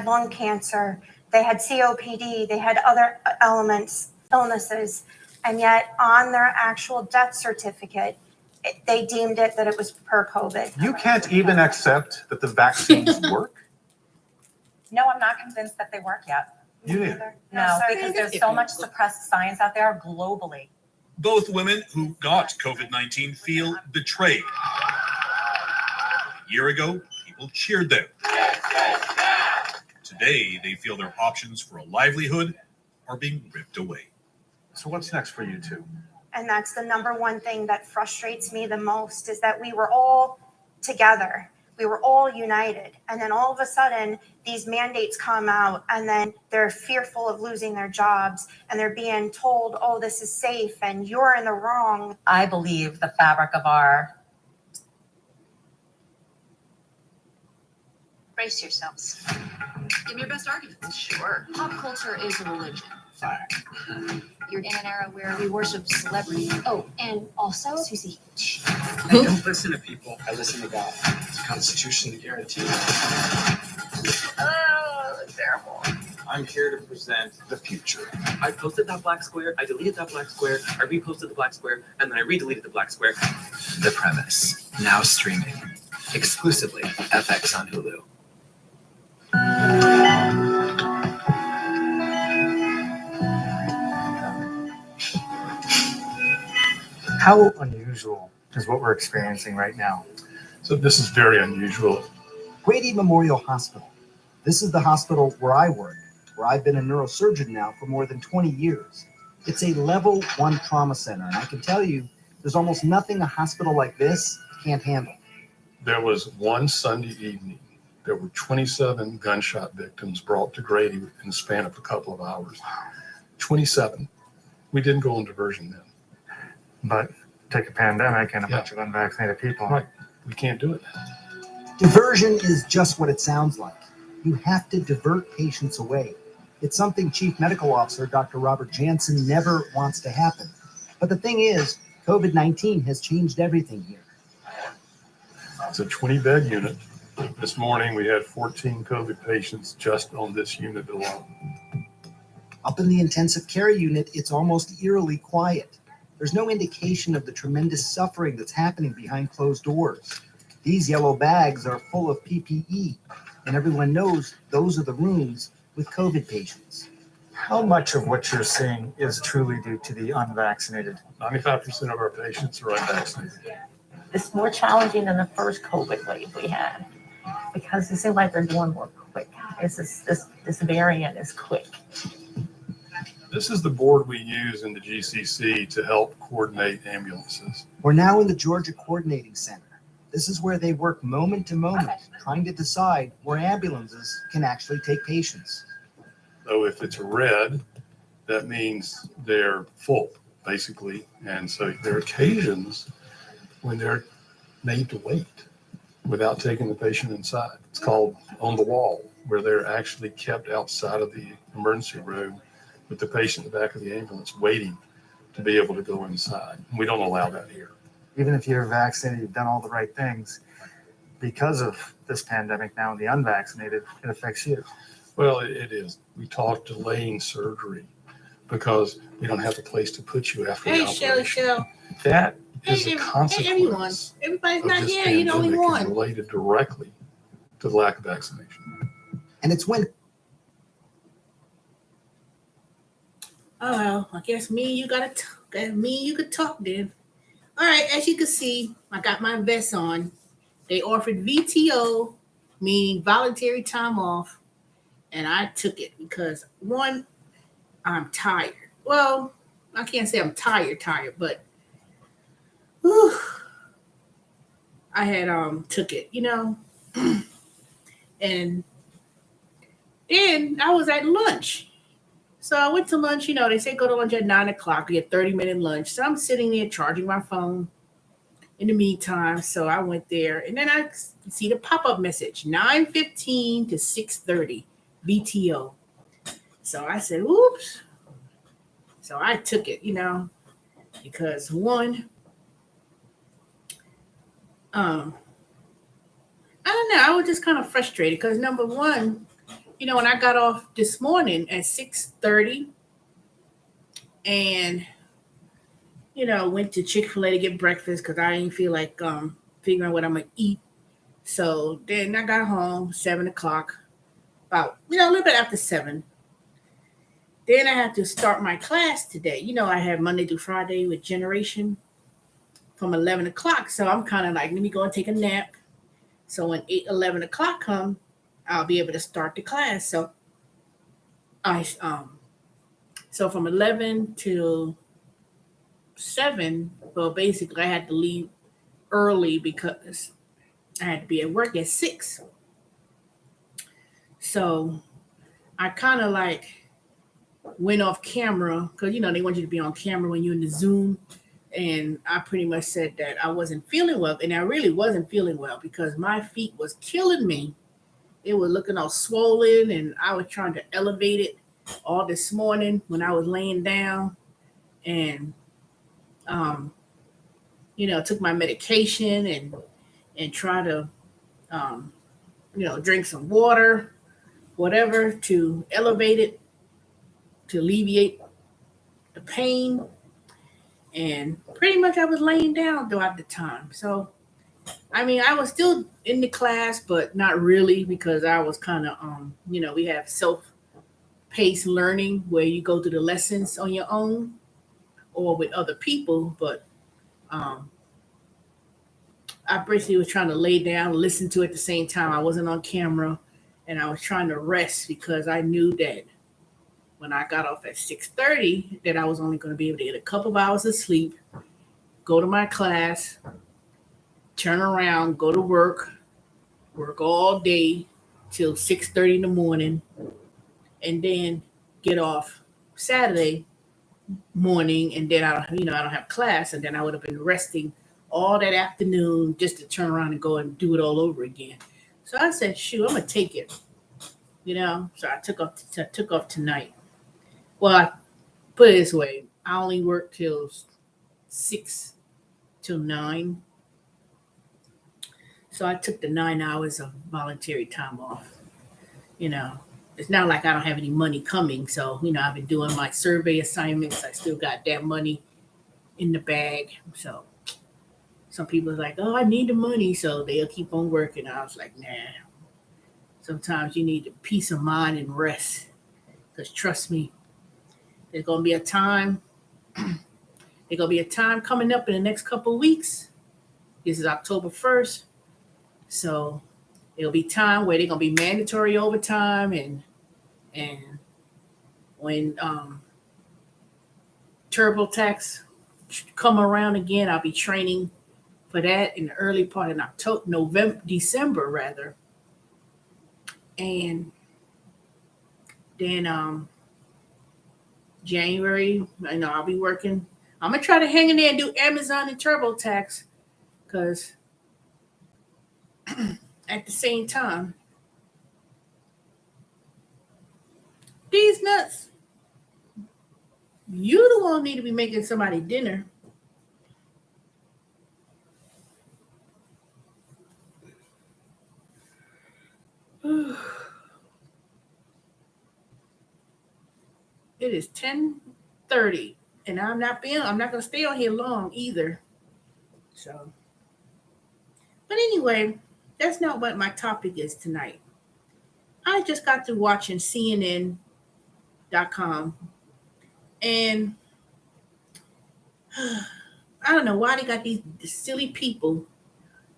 had lung cancer, they had COPD, they had other illnesses, and yet on their actual death certificate, they deemed it that it was per COVID. You can't even accept that the vaccines work? No, I'm not convinced that they work yet. You did. No, sir. because there's so much suppressed science out there globally. Both women who got COVID-19 feel betrayed. A year ago, people cheered them. Today, they feel their options for a livelihood are being ripped away. So what's next for you two? And that's the number one thing that frustrates me the most, is that we were all together. We were all united. And then all of a sudden, these mandates come out, and then they're fearful of losing their jobs, and they're being told, oh, this is safe and you're in the wrong. I believe the fabric of our Brace yourselves. Give me your best arguments. Sure. Pop culture is a religion. Fire. You're in an era where we worship celebrity. Oh, and also, Susie. I don't listen to people. I listen to God. It's constitutionally guaranteed. Oh, terrible. I'm here to present the future. I posted that black square. I deleted that black square. I reposted the black square, and then I redeleted the black square. The Premise, now streaming exclusively FX on Hulu. How unusual is what we're experiencing right now? So this is very unusual. Grady Memorial Hospital. This is the hospital where I work, where I've been a neurosurgeon now for more than 20 years. It's a level 1 trauma center, and I can tell you there's almost nothing a hospital like this can't handle. There was one Sunday evening, there were 27 gunshot victims brought to Grady in the span of a couple of hours. 27. We didn't go on diversion then. But take a pandemic and a bunch of unvaccinated people. Right. We can't do it. Diversion is just what it sounds like. You have to divert patients away. It's something Chief Medical Officer Dr. Robert Jansen never wants to happen. But the thing is, COVID-19 has changed everything here. It's a 20-bed unit. This morning we had 14 COVID patients just on this unit alone. Up in the intensive care unit, it's almost eerily quiet. There's no indication of the tremendous suffering that's happening behind closed doors. These yellow bags are full of PPE, and everyone knows those are the rooms with COVID patients. How much of what you're seeing is truly due to the unvaccinated? 95% of our patients are unvaccinated. It's more challenging than the first COVID wave we had, because it seems like they're going more quick. This variant is quick. This is the board we use in the GCC to help coordinate ambulances. We're now in the Georgia Coordinating Center. This is where they work moment to moment, trying to decide where ambulances can actually take patients. So if it's red, that means they're full, basically. And so there are occasions when they're made to wait without taking the patient inside. It's called on the wall, where they're actually kept outside of the emergency room with the patient in the back of the ambulance waiting to be able to go inside. We don't allow that here. Even if you're vaccinated, you've done all the right things. Because of this pandemic now and the unvaccinated, it affects you. Well, it is. We talk delaying surgery because we don't have a place to put you after the operation. Shell. That is a consequence. Everyone. Everybody's of not this here. You're the only pandemic, one. is related directly to the lack of vaccination. And it's when Oh, I guess me and you gotta talk. Me and you could talk then. All right, as you can see, I got my vest on. They offered VTO, meaning voluntary time off, and I took it because one, I'm tired. Well, I can't say I'm tired, but whew, I had took it, and then I was at lunch. So I went to lunch, they say go to lunch at 9:00, get 30-minute lunch. So I'm sitting there charging my phone in the meantime. So I went there and then I see the pop-up message, 9:15 to 6:30 VTO. So I said, oops. So I took it, because one, I don't know, I was just kind of frustrated because number one, when I got off this morning at 6:30 and, went to Chick-fil-A to get breakfast because I didn't feel like figuring out what I'm going to eat. So then I got home 7 o'clock, about, a little bit after 7. Then I had to start my class today. I have Monday through Friday with Generation from 11 o'clock. So I'm kind of like, let me go and take a nap. So when 11 o'clock come, I'll be able to start the class. So so from 11 till 7, well, basically I had to leave early because I had to be at work at 6. So I kind of like went off camera because, they want you to be on camera when you're in the Zoom. And I pretty much said that I wasn't feeling well. And I really wasn't feeling well because my feet was killing me. It was looking all swollen and I was trying to elevate it all this morning when I was laying down and, took my medication and try to, drink some water, whatever, to elevate it, to alleviate the pain. And pretty much I was laying down throughout the time. So, I was still in the class, but not really because I was kind of, we have self-paced learning where you go through the lessons on your own or with other people. But I basically was trying to lay down, listen to it at the same time. I wasn't on camera and I was trying to rest because I knew that when I got off at 6:30 that I was only going to be able to get a couple of hours of sleep, go to my class, turn around, go to work all day till 6:30 in the morning, and then get off Saturday morning, and then I don't have class, and then I would have been resting all that afternoon just to turn around and go and do it all over again. So I said, shoot, I'm gonna take it. So I took off tonight. Well, I put it this way, I only work till 6 till 9. So I took the 9 hours of voluntary time off. It's not like I don't have any money coming. So, I've been doing my survey assignments. I still got that money in the bag. So some people are like, oh, I need the money. So they'll keep on working. I was like, nah. Sometimes you need the peace of mind and rest. Because trust me, there's going to be a time. There's going to be a time coming up in the next couple of weeks. This is October 1st. So it'll be time where they're going to be mandatory overtime. And when TurboTax come around again, I'll be training for that in the early part in December rather. And then January, I'll be working. I'm gonna try to hang in there and do Amazon and TurboTax, because at the same time, these nuts, you the one need to be making somebody dinner. It is 10:30, and I'm not gonna stay on here long either. So, but anyway, that's not what my topic is tonight. I just got through watching CNN.com, and I don't know why they got these silly people.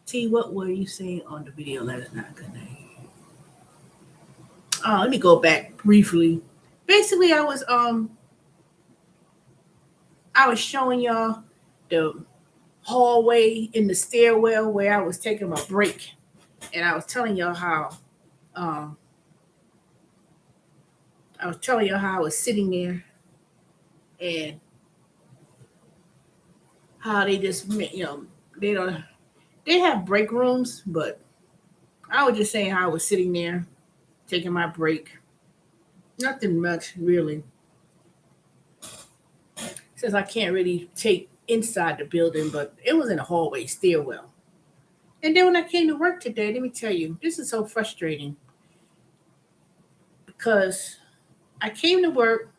T, what were you saying on the video? That is not good. Let me go back briefly. Basically, I was showing y'all the hallway in the stairwell where I was taking my break, and I was telling y'all how I was sitting there and how they just they have break rooms, but I was just saying how I was sitting there taking my break. Nothing much, really. Since I can't really take inside the building, but it was in a hallway stairwell. And then when I came to work today, let me tell you, this is so frustrating. because I came to work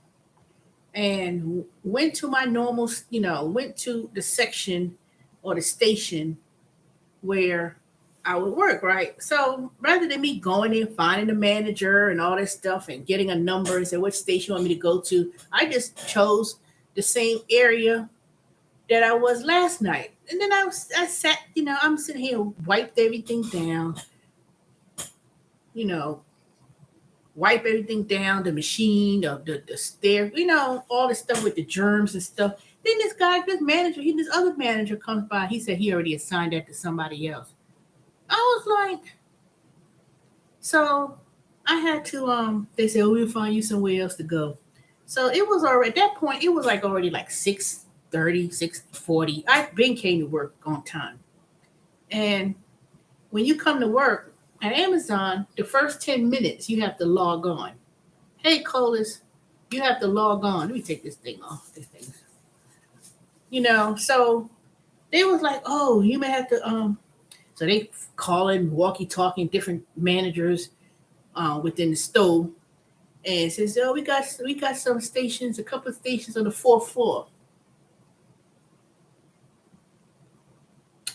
and went to my normal, went to the section or the station where I would work, right? So rather than me going in, finding the manager and all this stuff and getting a number and say which station you want me to go to, I just chose the same area that I was last night. And then I sat, I'm sitting here, wiped everything down, wipe everything down, the machine, the stair, all the stuff with the germs and stuff. Then this other manager comes by. He said he already assigned that to somebody else. I was like, so I had to, they said, we'll find you somewhere else to go. So it was already, at that point, it was already 6:30, 6:40. I came to work on time. And when you come to work at Amazon, the first 10 minutes, you have to log on. Hey, Colas, you have to log on. Let me take this thing off. So they was like, oh, you may have to, so they calling, walkie-talkie, different managers within the store, and says, oh, we got some stations, a couple of stations on the 4th floor.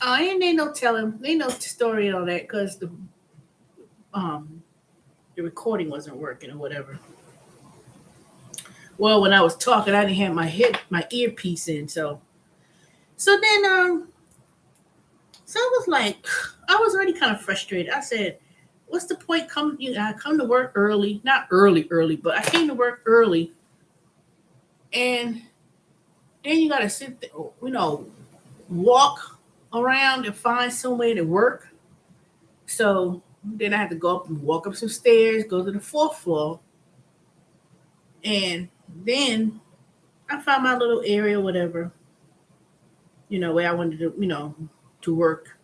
Ain't they no telling, they no story on that because the recording wasn't working or whatever. Well, when I was talking, I didn't have my earpiece in, so then so I was like, I was already kind of frustrated. I said, what's the point? I come to work early, not early, but I came to work early. And then you got to sit there, walk around and find somewhere to work. So then I had to go up and walk up some stairs, go to the 4th floor. And then I found my little area, whatever, where I wanted to, to work.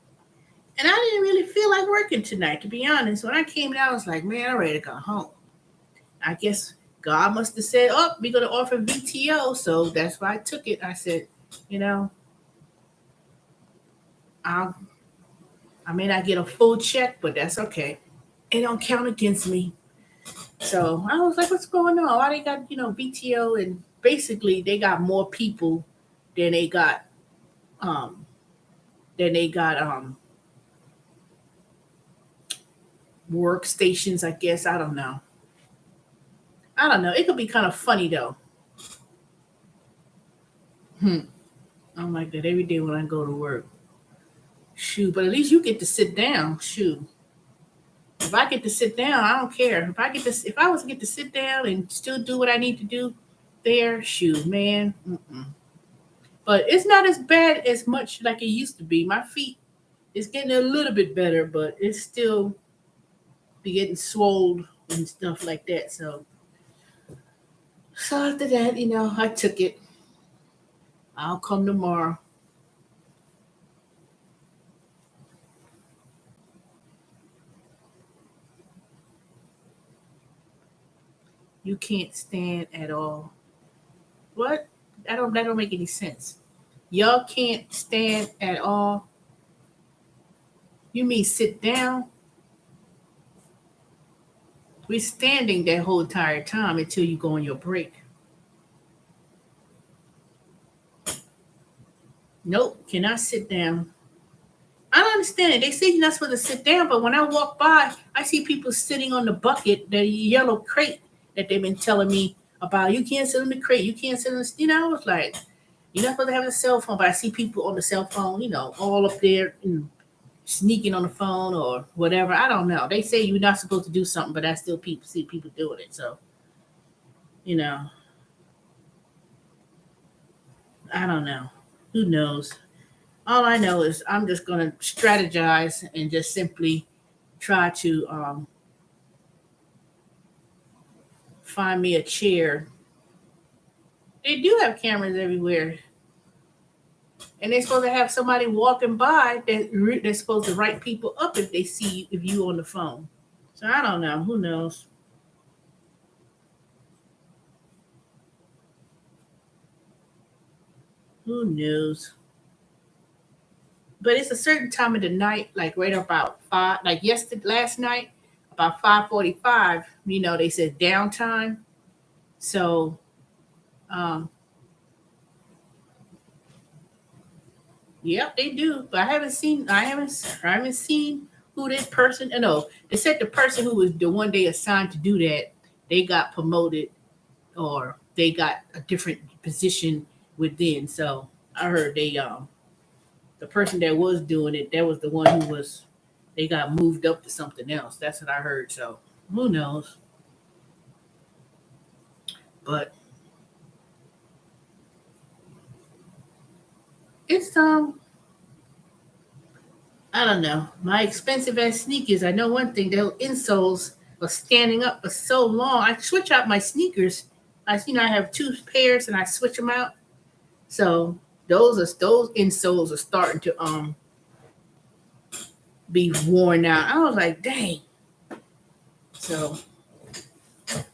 And I didn't really feel like working tonight, to be honest. When I came down, I was like, man, I'm ready to go home. I guess God must have said, oh, we're going to offer VTO. So that's why I took it. I said, I may not get a full check, but that's okay. It don't count against me. So I was like, what's going on? Why they got, VTO? And basically they got more people than they got workstations, I guess. I don't know. It could be kind of funny though. I'm like that every day when I go to work. Shoot, but at least you get to sit down. Shoot. If I get to sit down, I don't care. If I was to get to sit down and still do what I need to do there, shoot, man. But it's not as bad as much like it used to be. My feet is getting a little bit better, but it's still be getting swollen and stuff like that. So after that, I took it. I'll come tomorrow. You can't stand at all. What? That don't make any sense. Y'all can't stand at all. You mean sit down? We're standing that whole entire time until you go on your break. Nope, cannot sit down. I don't understand it. They say you're not supposed to sit down, but when I walk by, I see people sitting on the bucket, the yellow crate that they've been telling me about. You can't sit on the crate. You can't sit on the, I was like, you're not supposed to have a cell phone, but I see people on the cell phone, all up there sneaking on the phone or whatever. I don't know. They say you're not supposed to do something, but I still see people doing it. So, I don't know. Who knows? All I know is I'm just going to strategize and just simply try to find me a chair. They do have cameras everywhere. And they're supposed to have somebody walking by that they're supposed to write people up if they see if you on the phone. So I don't know. Who knows? Who knows? But it's a certain time of the night, like right about 5, like last night, about 5:45, they said downtime. So, yep, they do. But I haven't seen who this person. No, they said the person who was the one they assigned to do that, they got promoted or they got a different position within. So I heard the person that was doing it, that was the one who was. They got moved up to something else. That's what I heard. So who knows? But it's I don't know. My expensive ass sneakers. I know one thing. Their insoles are standing up for so long. I switch out my sneakers. I have 2 pairs and I switch them out. So those insoles are starting to be worn out. I was like, dang. So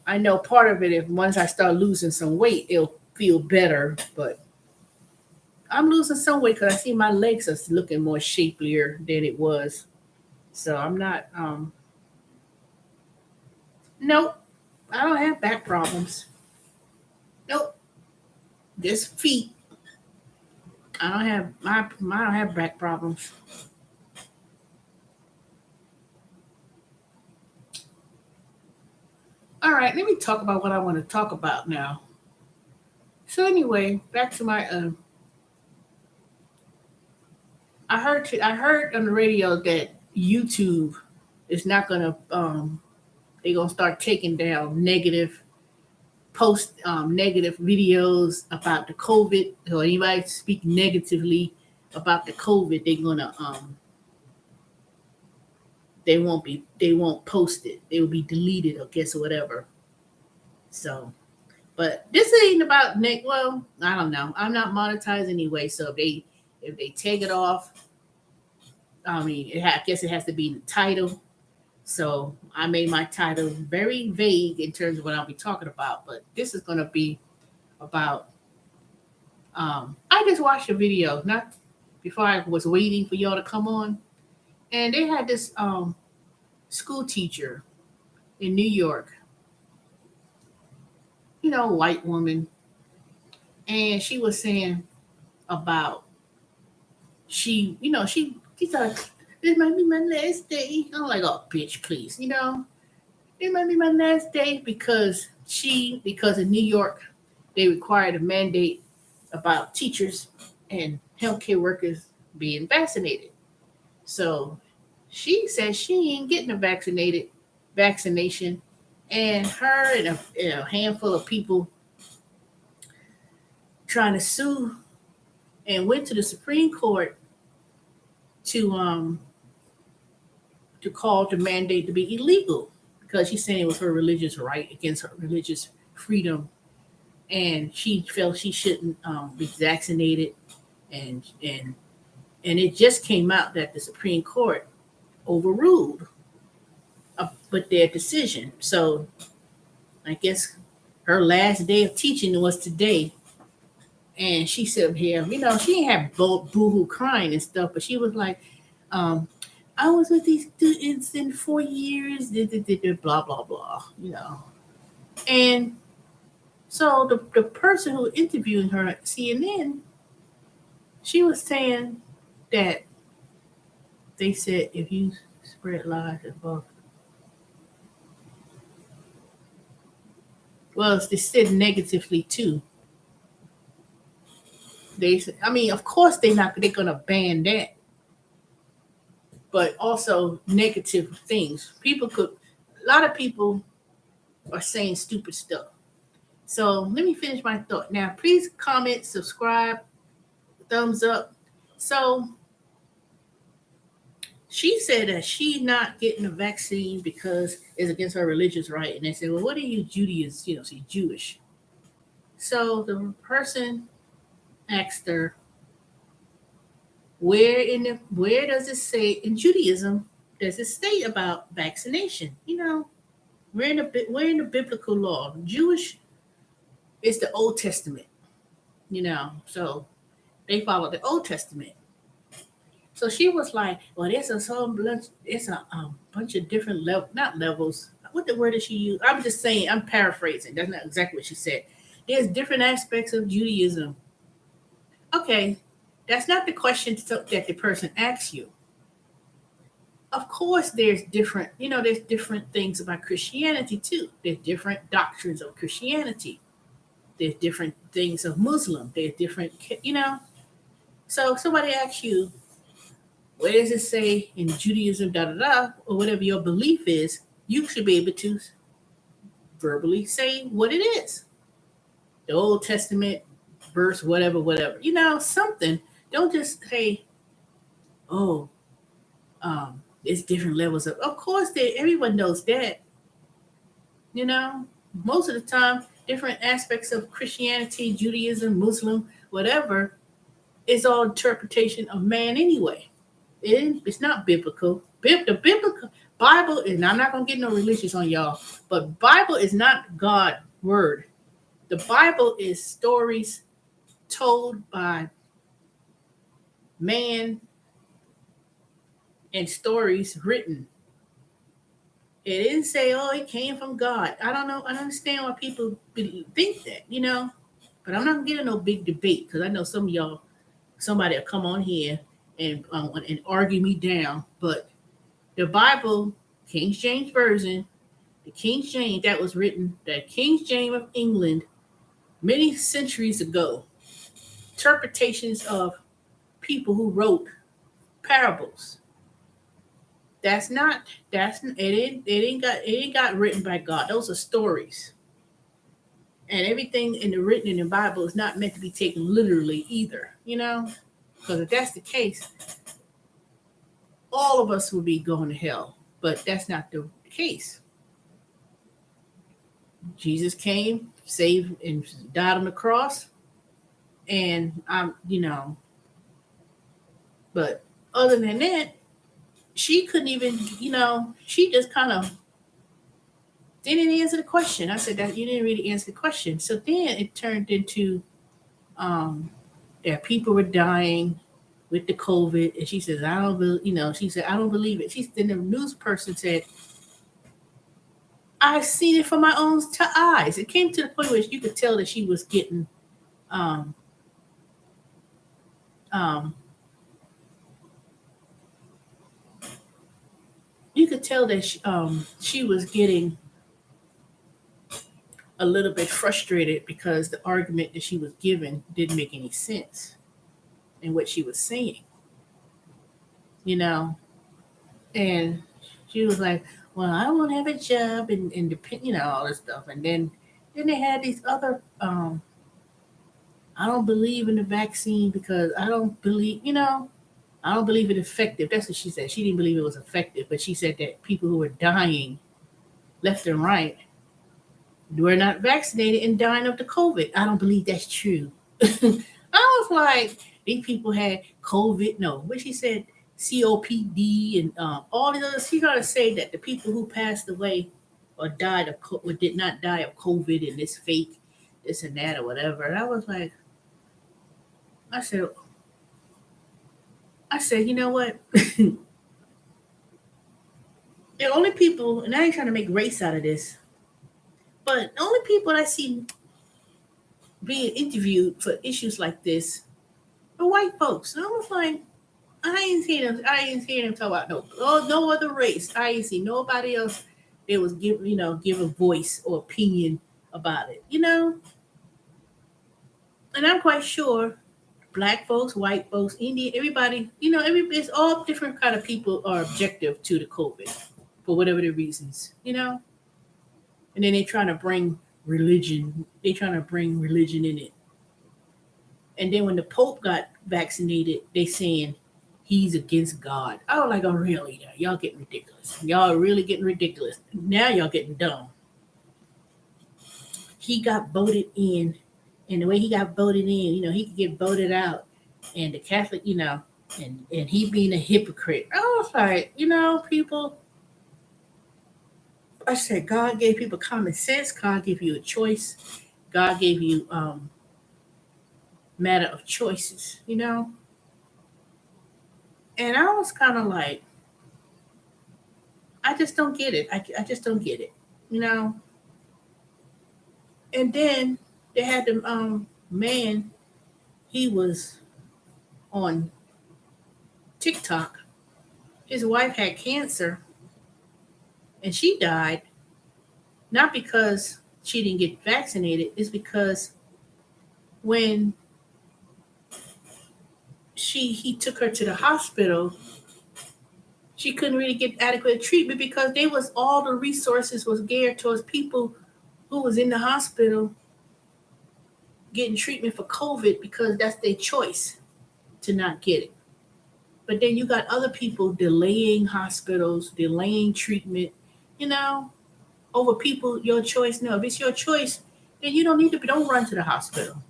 I know part of it, if once I start losing some weight, it'll feel better. But I'm losing some weight because I see my legs are looking more shapelier than it was. So I'm not, nope, I don't have back problems. Nope, just feet. I don't have back problems. All right, let me talk about what I want to talk about now. So anyway, back to my I heard on the radio that YouTube is not gonna they're gonna start taking down negative videos about the COVID, or anybody speak negatively about the COVID, they're gonna they won't post it. They will be deleted or guess whatever. So, but this ain't about well, I don't know. I'm not monetized anyway, so if they take it off, I mean, I guess it has to be in the title. So I made my title very vague in terms of what I'll be talking about. But this is going to be about. I just watched a video not before I was waiting for y'all to come on, and they had this school teacher in New York, white woman, and she was saying about she thought this might be my last day. I'm like, oh, bitch, please, it might be my last day because in New York they required a mandate about teachers and healthcare workers being vaccinated. So she said she ain't getting a vaccination, and her and a handful of people trying to sue and went to the Supreme Court to call the mandate to be illegal because she's saying it was her religious right against her religious freedom, and she felt she shouldn't be vaccinated, and it just came out that the Supreme Court overruled but their decision. So I guess her last day of teaching was today. And she said here, she didn't have boo-hoo crying and stuff, but she was like, I was with these students in 4 years, blah, blah, blah, And so the person who interviewed her at CNN, she was saying that they said if you spread lies above. Well, they said negatively too. Of course they're going to ban that, but also negative things. A lot of people are saying stupid stuff. So let me finish my thought. Now, please comment, subscribe, thumbs up. So she said that she's not getting a vaccine because it's against her religious right. And they said, well, what are you Judaism? She's Jewish. So the person asked her, where does it say in Judaism does it state about vaccination? We're in the biblical law. Jewish is the Old Testament, so they follow the Old Testament. So she was like, well, there's it's a bunch of different not levels. What the word did she use? I'm just saying, I'm paraphrasing. That's not exactly what she said. There's different aspects of Judaism. Okay, that's not the question that the person asks you. Of course, there's different things about Christianity too. There's different doctrines of Christianity. There's different things of Muslim. There's different, So if somebody asks you, where does it say in Judaism, or whatever your belief is, you should be able to verbally say what it is. The Old Testament verse, whatever, something. Don't just say, oh, it's different levels of course, everyone knows that. Most of the time, different aspects of Christianity, Judaism, Muslim, whatever, is all interpretation of man anyway. It's not biblical. The biblical Bible, and I'm not going to get no religious on y'all, but Bible is not God's word. The Bible is stories told by man and stories written. It didn't say, oh, it came from God. I don't know. I don't understand why people think that, but I'm not going to get in no big debate because I know some of y'all, somebody will come on here and argue me down. But the Bible, King James Version, the King James that was written, the King James of England, many centuries ago, interpretations of people who wrote parables. It ain't got written by God. Those are stories. And everything written in the Bible is not meant to be taken literally either, because if that's the case, all of us will be going to hell. But that's not the case. Jesus came, saved, and died on the cross. And but other than that, she couldn't even, she just kind of didn't answer the question. I said that you didn't really answer the question. So then it turned into that people were dying with the COVID. And she says, I don't believe it. Then the news person said, I've seen it from my own eyes. It came to the point where you could tell that she was getting you could tell that she was getting a little bit frustrated because the argument that she was given didn't make any sense in what she was saying, and she was like, well, I won't have a job and all this stuff. And then they had these other, I don't believe in the vaccine because I don't believe it's effective. That's what she said. She didn't believe it was effective, but she said that people who were dying left and right were not vaccinated and dying of the COVID. I don't believe that's true. I was like, these people had COVID. No, what she said, COPD and all these others. She got to say that the people who passed away or died of or did not die of COVID and this fake, this and that or whatever. And I was like, I said, you know what? The only people, and I ain't trying to make race out of this, but the only people I see being interviewed for issues like this are white folks. And I was like, I ain't seen them talk about no other race. I ain't seen nobody else that was give a voice or opinion about it, And I'm quite sure Black folks, white folks, Indian, everybody, it's all different kind of people are objective to the COVID for whatever the reasons, And then they're trying to bring religion. They're trying to bring religion in it. And then when the Pope got vaccinated, they saying he's against God. I was like, oh, really? Y'all getting ridiculous. Y'all really getting ridiculous. Now y'all getting dumb. He got voted in. And the way he got voted in, he could get voted out. And the Catholic, and he being a hypocrite. I was like, people, I said, God gave people common sense. God gave you a choice. God gave you matter of choices, And I was kind of like, I just don't get it. I just don't get it, you know. And then they had the man, he was on TikTok. His wife had cancer and she died, not because she didn't get vaccinated, it's because when he took her to the hospital, she couldn't really get adequate treatment because all the resources was geared towards people who was in the hospital getting treatment for COVID because that's their choice to not get it. But then you got other people delaying hospitals, delaying treatment, you know, over people, your choice. No, if it's your choice, then you don't run to the hospital.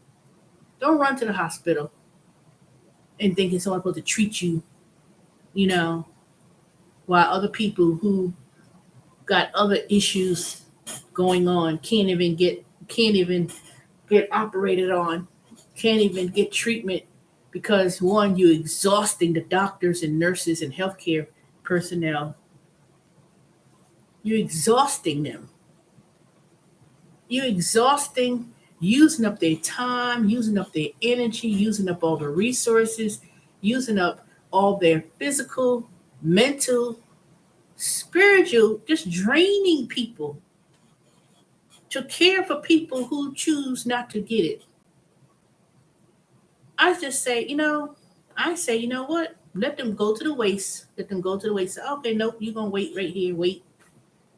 Don't run to the hospital and thinking someone's supposed to treat you, you know, while other people who got other issues going on can't even get operated on, can't even get treatment because one, you're exhausting the doctors and nurses and healthcare personnel. You're exhausting them. You're exhausting, using up their time, using up their energy, using up all the resources, using up all their physical, mental, spiritual, just draining people to care for people who choose not to get it. I just say, you know what? Let them go to the waste. Let them go to the waste. Say, okay, nope, you're going to wait right here, wait,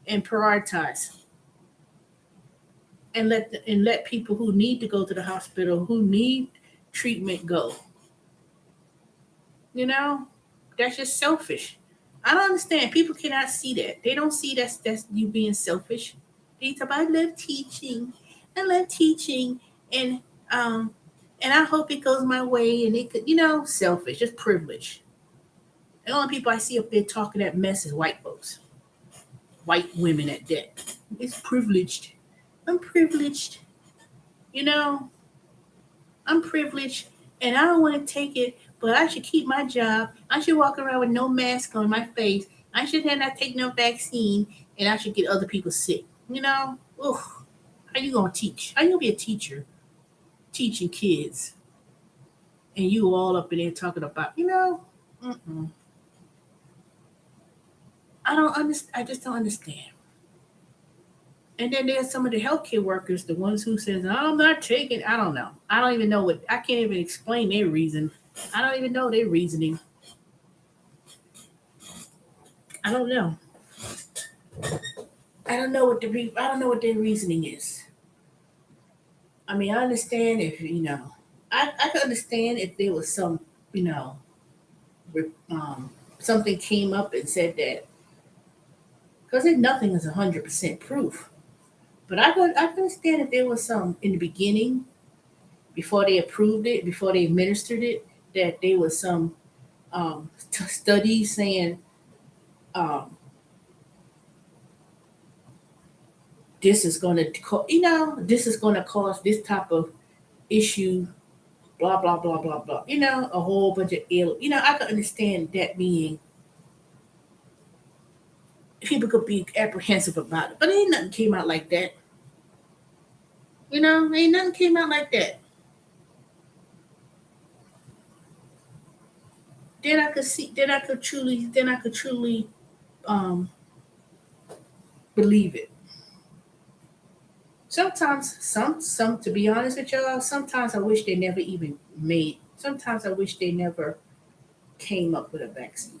and prioritize. And let people who need to go to the hospital, who need treatment, go. You know, that's just selfish. I don't understand. People cannot see that. They don't see that's you being selfish. They talk about, I love teaching, and I hope it goes my way. And it could, you know, selfish, just privilege. The only people I see up there talking that mess is white folks, white women at that. It's privileged. I'm privileged. You know, I'm privileged, and I don't want to take it. But I should keep my job. I should walk around with no mask on my face. I should not take no vaccine, and I should get other people sick. You know, how you gonna teach? How you gonna be a teacher teaching kids, and you all up in there talking about, you know? I don't understand. I just don't understand. And then there's some of the healthcare workers, the ones who says, I'm not taking. I don't know. I don't even know what. I can't even explain their reason. I don't even know their reasoning. I don't know. I don't know what their reasoning is. I mean, I understand if, you know, I could understand if there was some, you know, something came up and said that, because nothing is 100% proof. But I could understand if there was some in the beginning, before they approved it, before they administered it, that there was some studies saying this is going to, this is going to cause this type of issue, blah, blah, blah, blah, blah. You know, a whole bunch of I could understand that being, people could be apprehensive about it. But ain't nothing came out like that. You know, ain't nothing came out like that. Then I could truly believe it. Sometimes, some to be honest with y'all, sometimes I wish they never even sometimes I wish they never came up with a vaccine.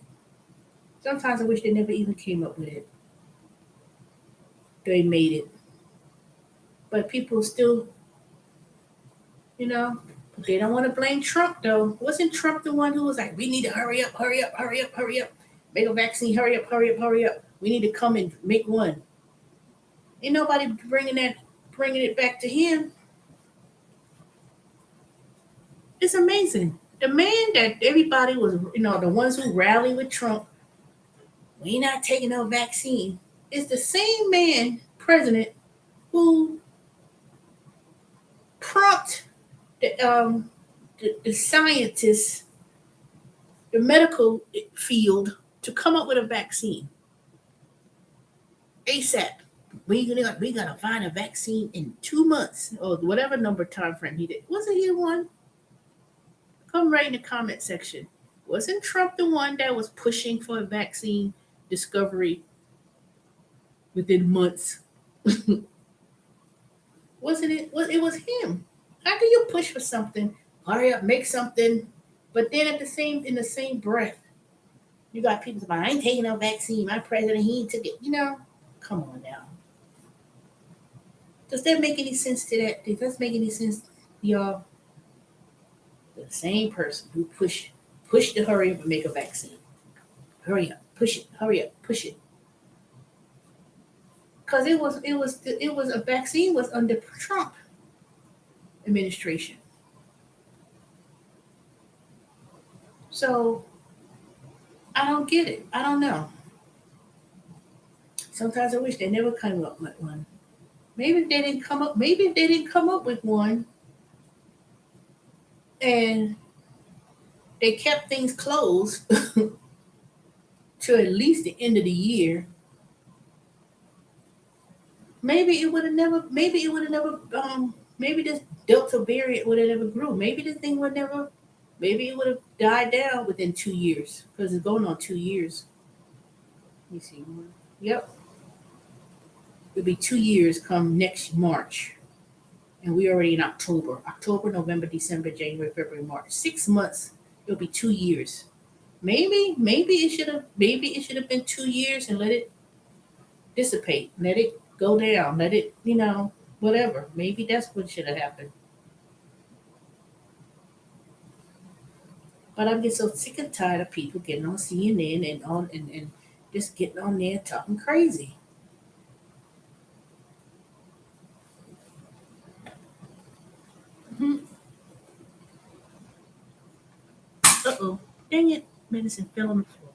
Sometimes I wish they never even came up with it. They made it. But people still, you know, they don't want to blame Trump, though. Wasn't Trump the one who was like, we need to hurry up, make a vaccine, hurry up. We need to come and make one. Ain't nobody bringing it back to him. It's amazing. The man that everybody was, you know, the ones who rallied with Trump, we not taking no vaccine, is the same man, president, who prompt the scientists the medical field to come up with a vaccine. ASAP. We gotta find a vaccine in 2 months or whatever number time frame he did. Wasn't he the one? Come right in the comment section. Wasn't Trump the one that was pushing for a vaccine discovery within months? Wasn't it? It was him. How can you push for something? Hurry up, make something, but then in the same breath, you got people saying, "I ain't taking no vaccine. My president, he ain't took it." Come on now. Does that make any sense to that? Does that make any sense, y'all? The same person who pushed to hurry up and make a vaccine. Hurry up, push it. Hurry up, push it. Because it was a vaccine was under Trump administration. So I don't get it. I don't know. Sometimes I wish they never came up with one. Maybe if they didn't come up with one and they kept things closed to at least the end of the year, maybe this Delta variant would have never grew. Maybe this thing would never, maybe it would have died down within 2 years because it's going on 2 years. Let me see. Yep. It'll be 2 years come next March. And we're already in October. October, November, December, January, February, March. 6 months. It'll be 2 years. Maybe it should have been 2 years and let it dissipate. Let it go down. Let it, whatever. Maybe that's what should have happened. But I'm just so sick and tired of people getting on CNN and just getting on there talking crazy. Uh-oh. Dang it. Medicine fell on the floor.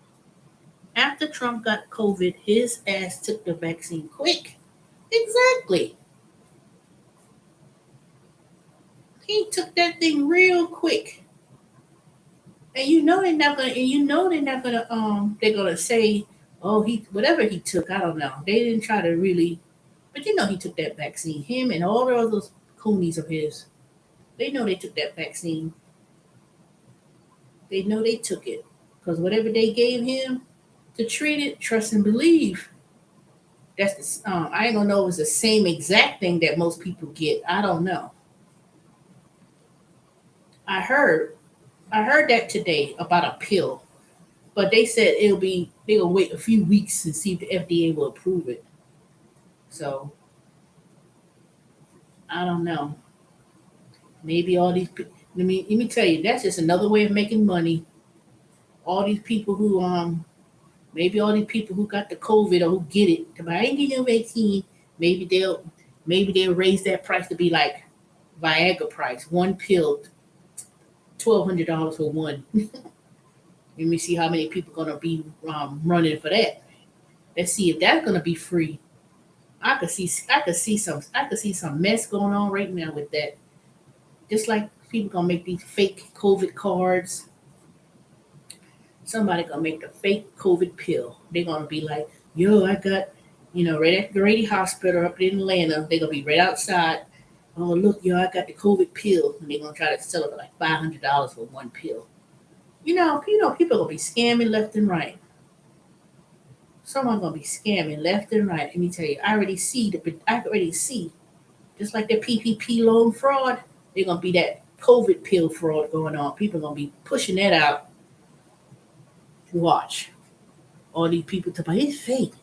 After Trump got COVID, his ass took the vaccine quick. Exactly. He took that thing real quick. And they're gonna say, oh, whatever he took, I don't know. They didn't try to really, but he took that vaccine. Him and all the other coonies of his, they know they took that vaccine. They know they took it. Because whatever they gave him to treat it, trust and believe. That's I ain't gonna know if it's the same exact thing that most people get. I don't know. I heard that today about a pill, but they said they'll wait a few weeks and see if the FDA will approve it. So I don't know. Maybe all these people. Let me tell you, that's just another way of making money. All these people who maybe all these people who got the COVID or who get it, I ain't getting no vaccine. Maybe they'll raise that price to be like Viagra price, one pill, $1,200 for one. Let me see how many people gonna be running for that. Let's see if that's gonna be free. I could see some mess going on right now with that. Just like people gonna make these fake COVID cards. Somebody gonna make the fake COVID pill. They're gonna be like, yo, I got, right at Grady Hospital up in Atlanta. They're gonna be right outside. Oh, look, yo, I got the COVID pill. And they're gonna try to sell it for like $500 for one pill. People gonna be scamming left and right. Someone gonna be scamming left and right. Let me tell you, I already see, just like the PPP loan fraud, they're gonna be that COVID pill fraud going on. People gonna be pushing that out. Watch. All these people talk about it's fake.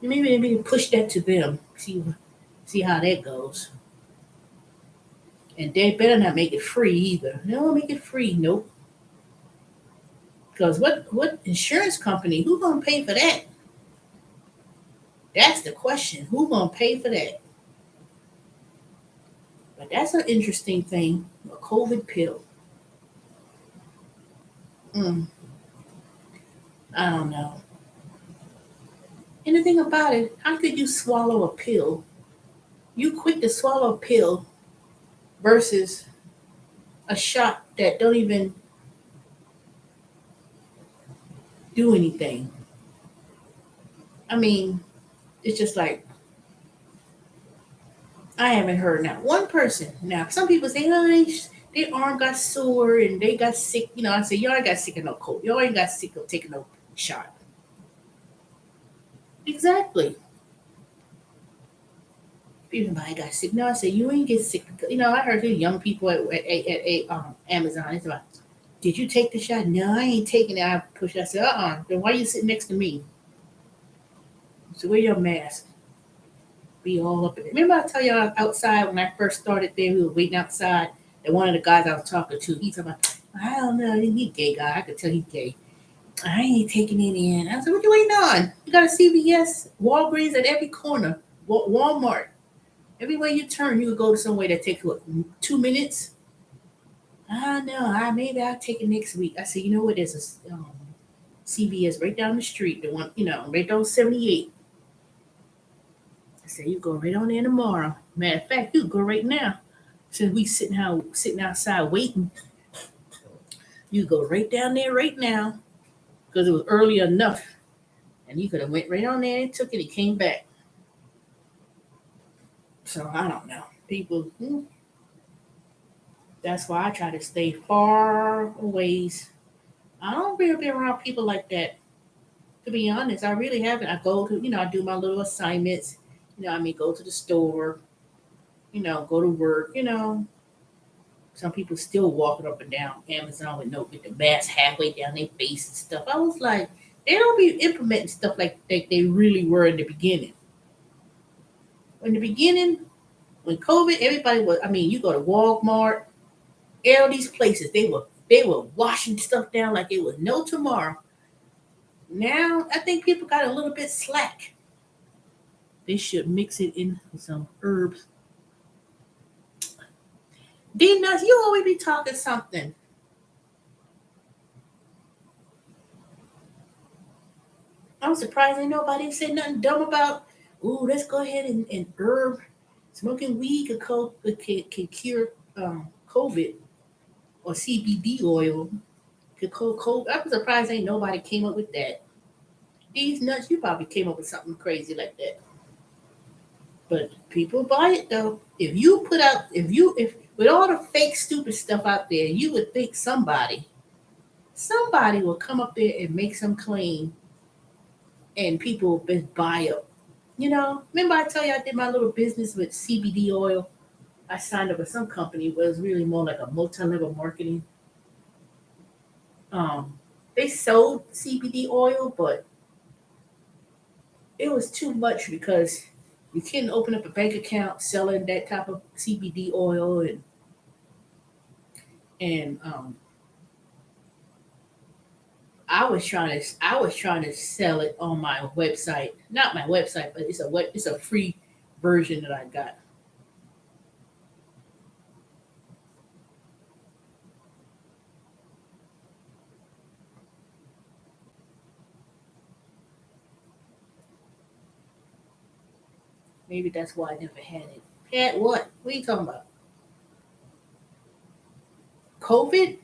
Maybe push that to them. See how that goes. And they better not make it free either. They don't make it free. Nope. Because what insurance company, who gonna pay for that? That's the question. Who gonna pay for that? But that's an interesting thing. A COVID pill. I don't know. And the thing about it, how could you swallow a pill? You quick to swallow a pill versus a shot that don't even do anything. I mean, it's just like I haven't heard not one person. Now, some people say, oh, their arm got sore and they got sick. You know, I say, y'all ain't got sick of no cold. Y'all ain't got sick of taking no shot. Exactly. People I got sick. No, I say, you ain't get sick. You know, I heard young people at Amazon. It's like, did you take the shot? No, I ain't taking it. I pushed it. I said, then why you sitting next to me? So wear your mask. Be all up in it. Remember I tell y'all outside when I first started there, we were waiting outside, and one of the guys I was talking to, he's talking about, I don't know, he's a gay guy. I could tell he's gay. I ain't taking it in. I said, what you waiting on? You got a CVS, Walgreens at every corner, Walmart. Everywhere you turn, you could go to somewhere that takes, what, 2 minutes? I know, maybe I'll take it next week. I said, you know what, there's a CVS right down the street, the one, you know, right down 78. I said, you go right on there tomorrow. Matter of fact, you go right now. Since we sitting outside waiting, you go right down there right now because it was early enough. And you could have went right on there and took it and came back. So I don't know. People, that's why I try to stay far away. I don't really be around people like that. To be honest, I really haven't. I go to, I do my little assignments. Go to the store, go to work, Some people still walking up and down Amazon with the mask halfway down their face and stuff. I was like, they don't be implementing stuff like they really were in the beginning. In the beginning, when COVID, everybody was, you go to Walmart, all these places, they were washing stuff down like it was no tomorrow. Now, I think people got a little bit slack. They should mix it in with some herbs. D-Nuts, you always be talking something. I'm surprised ain't nobody said nothing dumb about, let's go ahead and herb. Smoking weed can cure COVID, or CBD oil could cure COVID. I'm surprised ain't nobody came up with that. These nuts, you probably came up with something crazy like that. But people buy it though. If with all the fake stupid stuff out there, you would think somebody will come up there and make some claim and people will buy up. Remember I tell you I did my little business with CBD oil? I signed up with some company, but it was really more like a multi-level marketing. They sold CBD oil, but it was too much because you can't open up a bank account selling that type of CBD oil and I was trying to sell it on my website. Not my website, but it's a free version that I got. Maybe that's why I never had it. Had what? What are you talking about? COVID?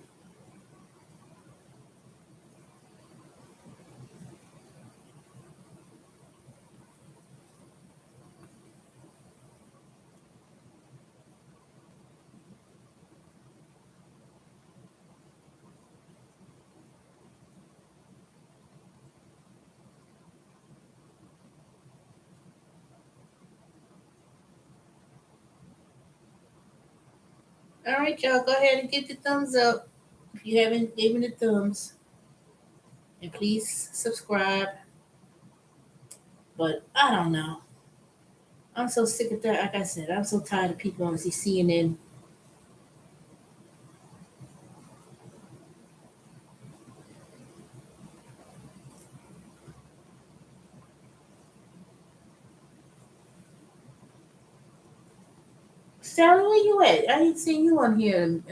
All right, y'all, go ahead and get the thumbs up if you haven't given the thumbs. And please subscribe. But I don't know. I'm so sick of that. Like I said, I'm so tired of people on CNN. Sally, where you at? I ain't seen you on here in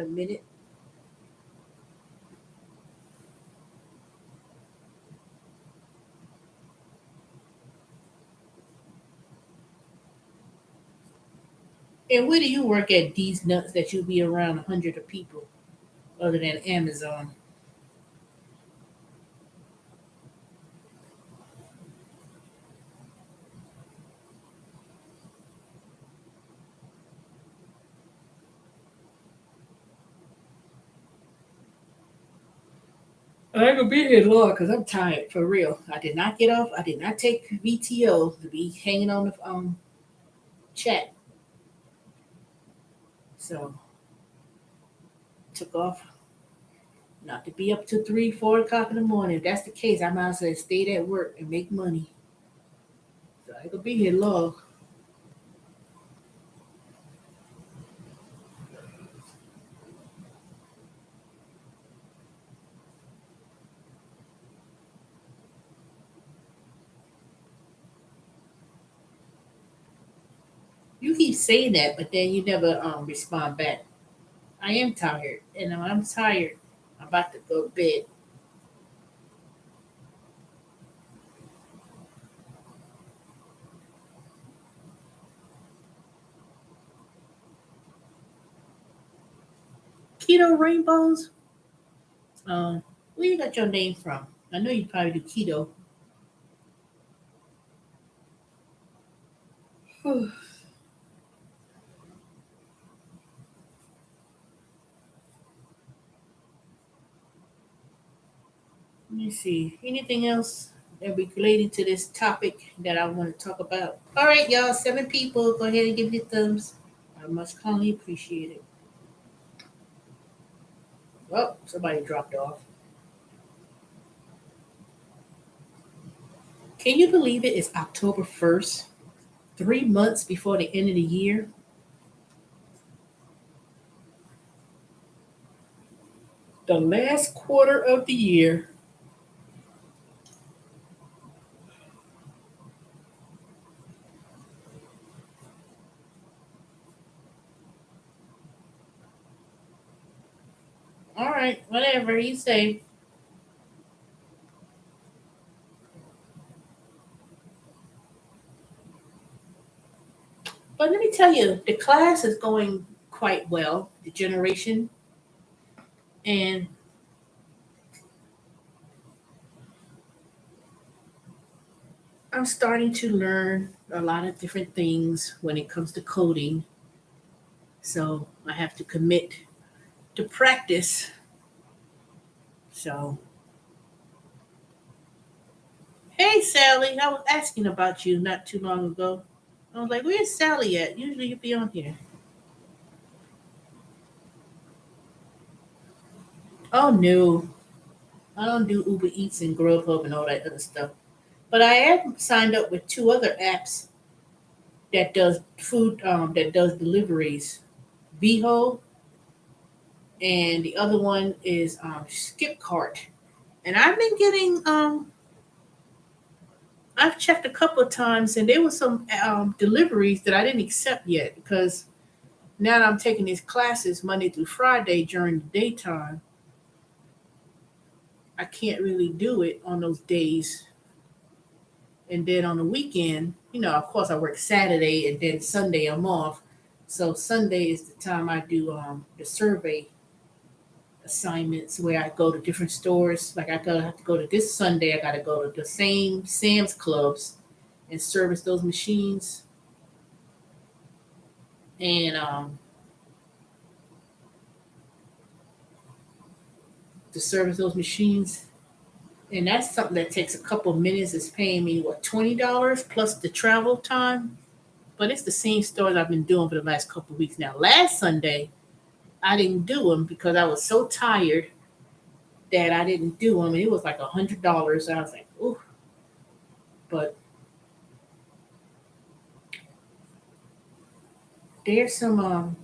a minute. And where do you work at, these nuts, that you be around 100 of people other than Amazon? I ain't gonna be here long because I'm tired for real. I did not get off. I did not take VTO to be hanging on the chat. So took off not to be up to 3, 4 o'clock in the morning. If that's the case, I might as well stay at work and make money. So I ain't gonna be here long. You keep saying that, but then you never respond back. I am tired, and when I'm tired, I'm about to go to bed. Keto rainbows? Where you got your name from? I know you probably do keto. Let me see. Anything else that related to this topic that I want to talk about? All right, y'all. 7 people. Go ahead and give me thumbs. I must kindly appreciate it. Well, somebody dropped off. Can you believe it? It's October 1st, 3 months before the end of the year. The last quarter of the year. All right, whatever you say. But let me tell you, the class is going quite well, the generation. And I'm starting to learn a lot of different things when it comes to coding. So I have to commit to practice. So, hey, Sally, I was asking about you not too long ago. I was like, where's Sally at? Usually you'd be on here. Oh, no. I don't do Uber Eats and Grubhub and all that other stuff. But I am signed up with 2 other apps that does food, that does deliveries. Veho, and the other one is Skipcart. And I've been getting, I've checked a couple of times, and there were some deliveries that I didn't accept yet because now that I'm taking these classes Monday through Friday during the daytime, I can't really do it on those days. And then on the weekend, of course, I work Saturday and then Sunday I'm off. So Sunday is the time I do the survey assignments where I go to different stores. Like I have to go to this Sunday, I got to go to the same Sam's Clubs and service those machines. And to service those machines. And that's something that takes a couple of minutes. It's paying me, $20 plus the travel time? But it's the same stores I've been doing for the last couple of weeks now. Last Sunday, I didn't do them because I was so tired that I didn't do them. And it was like $100. I was like, ooh. But there's some,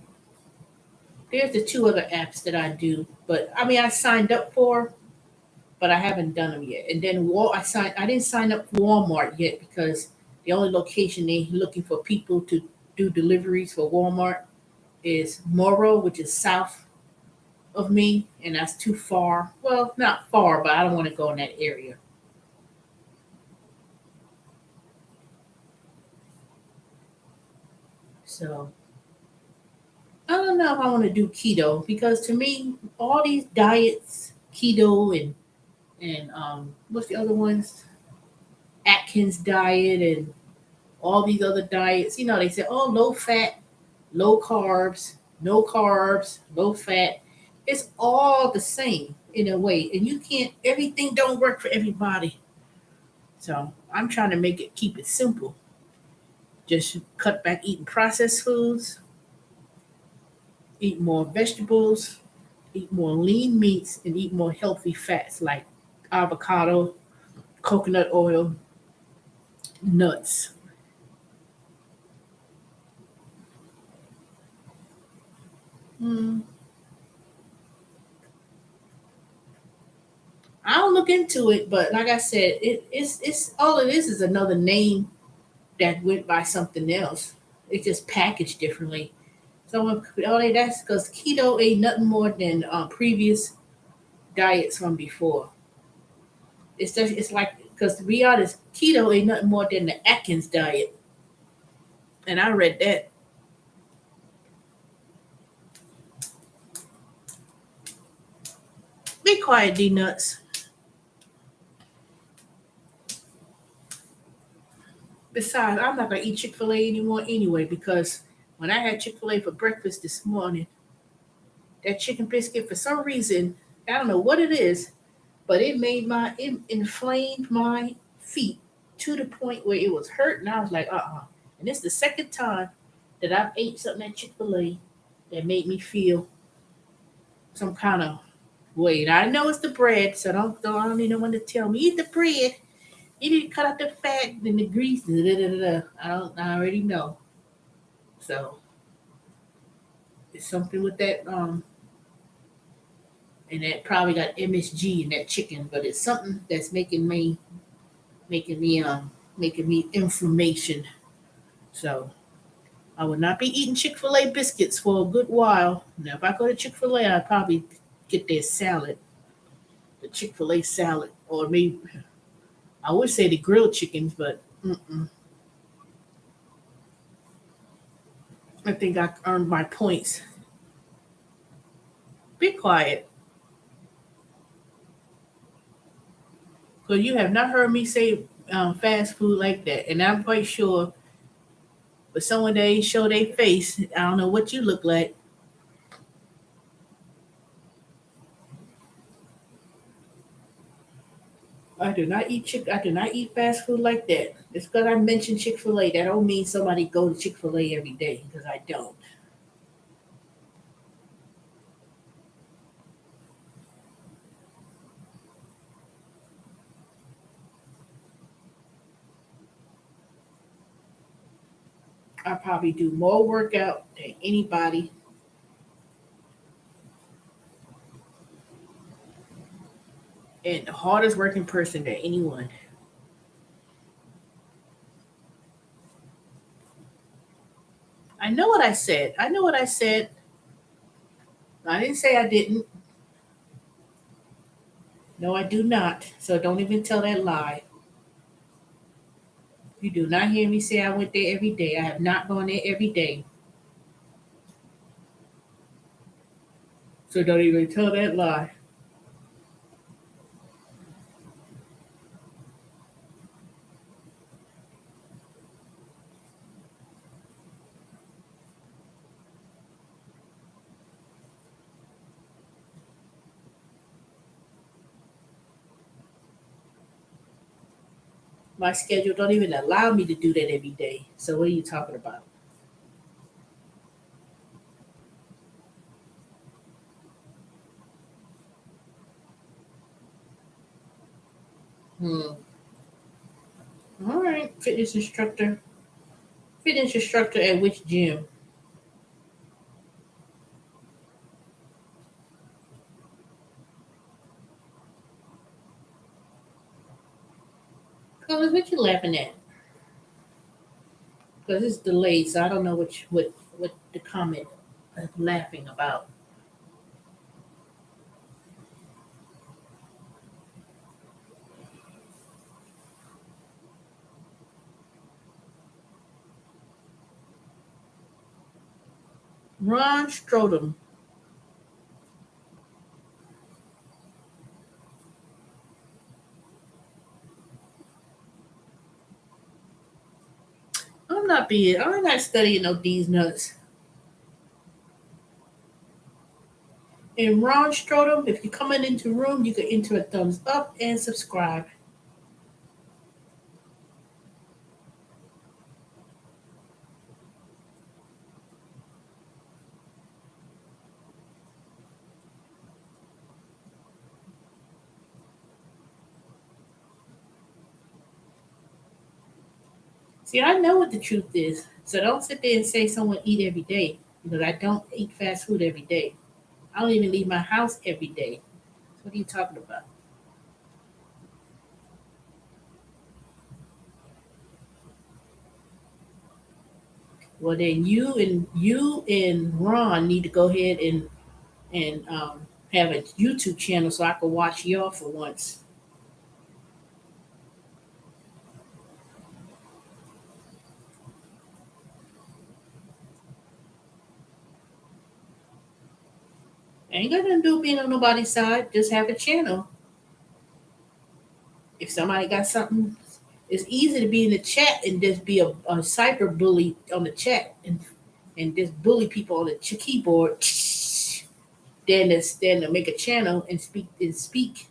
there's the 2 other apps that I do. But I signed up for, but I haven't done them yet. And then I didn't sign up for Walmart yet because the only location they're looking for people to do deliveries for Walmart is Morrow, which is south of me, and that's too far. Well, not far, but I don't want to go in that area. So I don't know if I want to do keto because to me, all these diets, keto and what's the other ones? Atkins diet and all these other diets. They say, oh, low fat, low carbs, no carbs, low fat. It's all the same. in a way, and you can't. Everything don't work for everybody. So I'm trying to keep it simple. Just cut back eating processed foods, eat more vegetables, eat more lean meats, and eat more healthy fats like avocado, coconut oil, nuts. I'll look into it, but like I said, it's all it is another name that went by something else. It's just packaged differently. So that's because keto ain't nothing more than previous diets from before. It's like, because to be honest, keto ain't nothing more than the Atkins diet, and I read that. Be quiet, D nuts. Besides, I'm not gonna eat Chick-fil-A anymore anyway, because when I had Chick-fil-A for breakfast this morning, that chicken biscuit, for some reason, I don't know what it is, but it inflamed my feet to the point where it was hurting. I was like, And it's the second time that I've ate something at Chick-fil-A that made me feel some kind of way. And I know it's the bread, so I don't need no one to tell me, eat the bread. You need to cut out the fat and the grease. I already know. So it's something with that. And that probably got MSG in that chicken, but it's something that's making me inflammation. So I would not be eating Chick-fil-A biscuits for a good while. Now, if I go to Chick-fil-A, I'd probably get their salad, the Chick-fil-A salad, or maybe. I would say the grilled chickens, but I think I earned my points. Be quiet. Because you have not heard me say fast food like that. And I'm quite sure, but someone that ain't show their face, I don't know what you look like. I do not eat fast food like that. Just because I mentioned Chick-fil-A, that don't mean somebody go to Chick-fil-A every day, because I don't. I probably do more workout than anybody. And the hardest working person than anyone. I know what I said. I didn't say I didn't. No, I do not. So don't even tell that lie. You do not hear me say I went there every day. I have not gone there every day. So don't even tell that lie. My schedule don't even allow me to do that every day. So what are you talking about? All right, fitness instructor. Fitness instructor at which gym? Colin, what you laughing at? Because it's delayed, so I don't know what the comment is laughing about. Ron Strodom. I'm not studying no these nuts. And Ron Strodom, if you're coming into the room, you can enter a thumbs up and subscribe. See, I know what the truth is. So don't sit there and say someone eat every day, because I don't eat fast food every day. I don't even leave my house every day. So what are you talking about? Well, then you and Ron need to go ahead and have a YouTube channel so I can watch y'all for once. Ain't got nothing to do with being on nobody's side. Just have a channel. If somebody got something, it's easy to be in the chat and just be a cyber bully on the chat and just bully people on the keyboard. Then to make a channel and speak.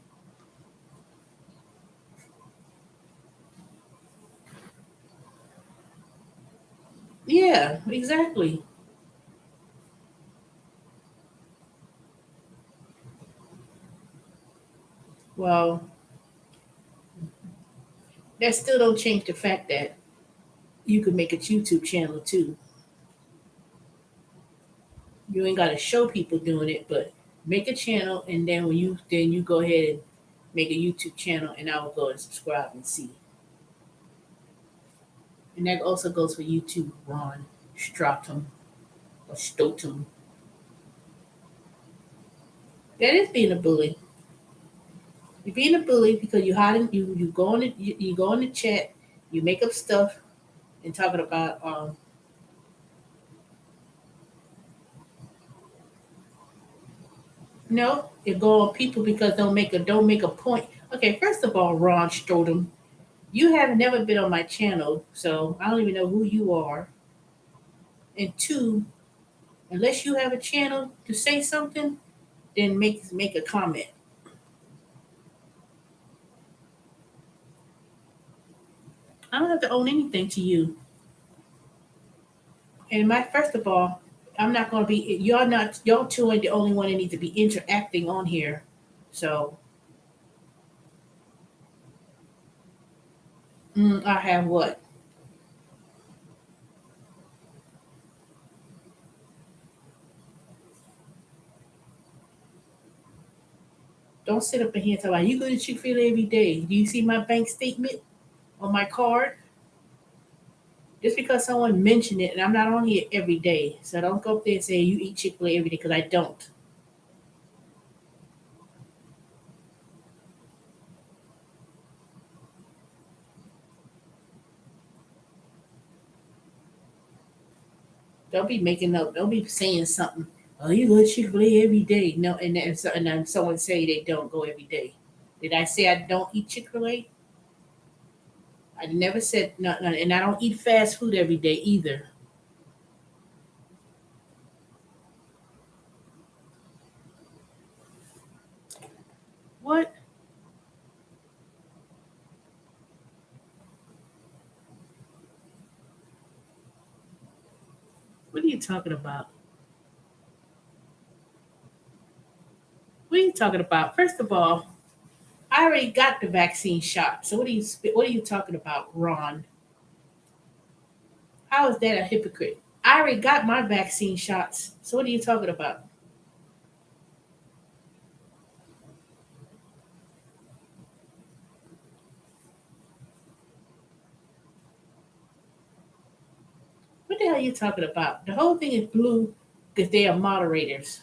Yeah, exactly. Well, that still don't change the fact that you can make a YouTube channel too. You ain't got to show people doing it, but make a channel, and then when you go ahead and make a YouTube channel, and I will go and subscribe and see. And that also goes for YouTube, Ron Stratum or Stotum. That is being a bully. You're being a bully because you hiding. You go on you go in the chat, you make up stuff, and talking about no, you go on people because don't make a point. Okay, first of all, Ron Stotum, you have never been on my channel, so I don't even know who you are. And two, unless you have a channel to say something, then make a comment. I don't have to own anything to you. And first of all, I'm not going to be. Y'all two ain't the only one that need to be interacting on here. So, I have what? Don't sit up in here and talk about you go to Chick-fil-A every day. Do you see my bank statement on my card? Just because someone mentioned it, and I'm not on here every day, so don't go up there and say you eat Chick-fil-A every day because I don't. Don't be making up. Don't be saying something. Oh, you go to Chick-fil-A every day. No, and then someone say they don't go every day. Did I say I don't eat Chick-fil-A? I never said no, and I don't eat fast food every day either. What? What are you talking about? What are you talking about? First of all, I already got the vaccine shot. So what are you talking about, Ron? How is that a hypocrite? I already got my vaccine shots. So what are you talking about? What the hell are you talking about? The whole thing is blue because they are moderators.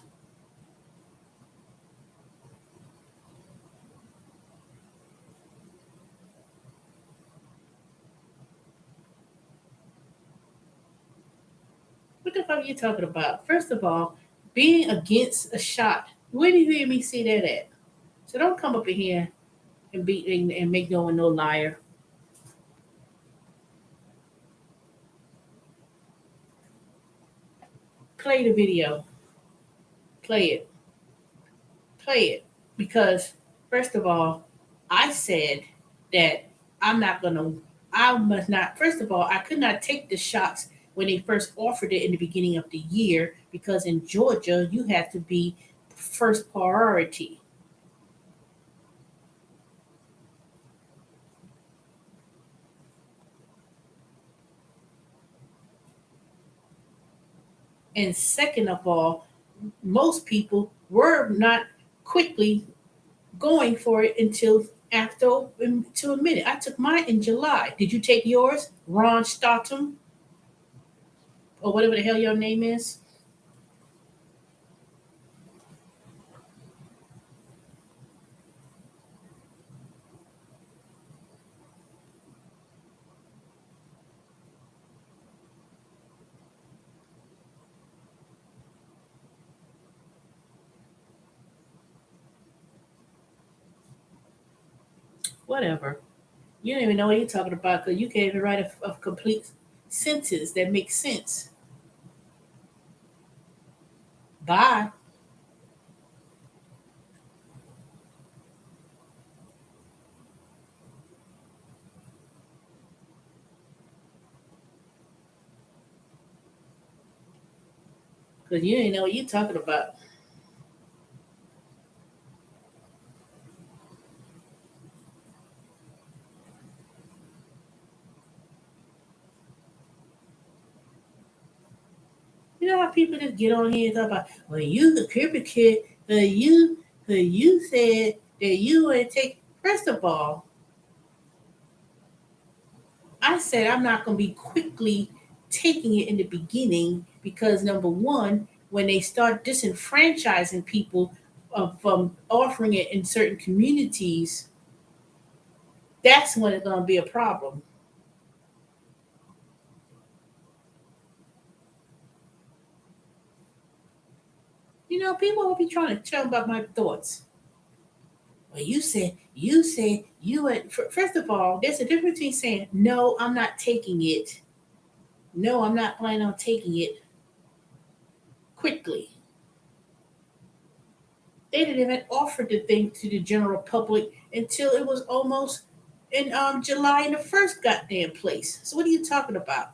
What the fuck are you talking about? First of all, being against a shot. Where do you hear me say that at? So don't come up in here and make no one no liar. Play the video. Play it. play it because, first of all, I said that I must not, first of all, I could not take the shots when they first offered it in the beginning of the year because in Georgia, you have to be first priority. And second of all, most people were not quickly going for it until a minute. I took mine in July. Did you take yours, Ron Stoughton, or whatever the hell your name is? Whatever. You don't even know what you're talking about because you can't even write a complete sentence that makes sense. Bye. Because you ain't know what you're talking about. You know how people just get on here and talk about, well, you the hypocrite, you said that you would take. First of all, I said I'm not going to be quickly taking it in the beginning because number one, when they start disenfranchising people from offering it in certain communities, that's when it's going to be a problem. You know, people will be trying to tell about my thoughts. Well, you said you would. First of all, there's a difference between saying, no, I'm not taking it. No, I'm not planning on taking it quickly. They didn't even offer the thing to the general public until it was almost in July in the first goddamn place. So what are you talking about?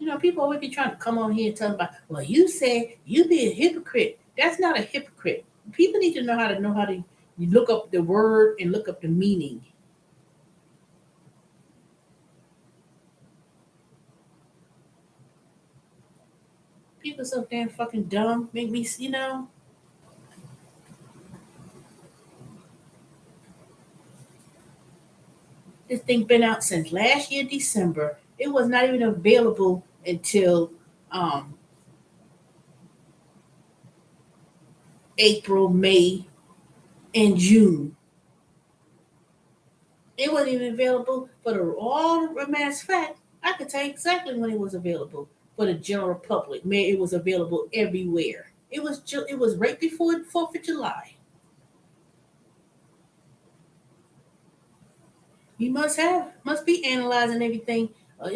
You know, people always be trying to come on here and tell about, well, you said you be a hypocrite. That's not a hypocrite. People need to know how to look up the word and look up the meaning. People so damn fucking dumb. Make me, you know. This thing been out since last year, December. It was not even available until April, May, and June. It wasn't even available for the matter of fact, I could tell you exactly when it was available for the general public. Man, it was available everywhere. It was right before the 4th of July. You must be analyzing everything. Oh,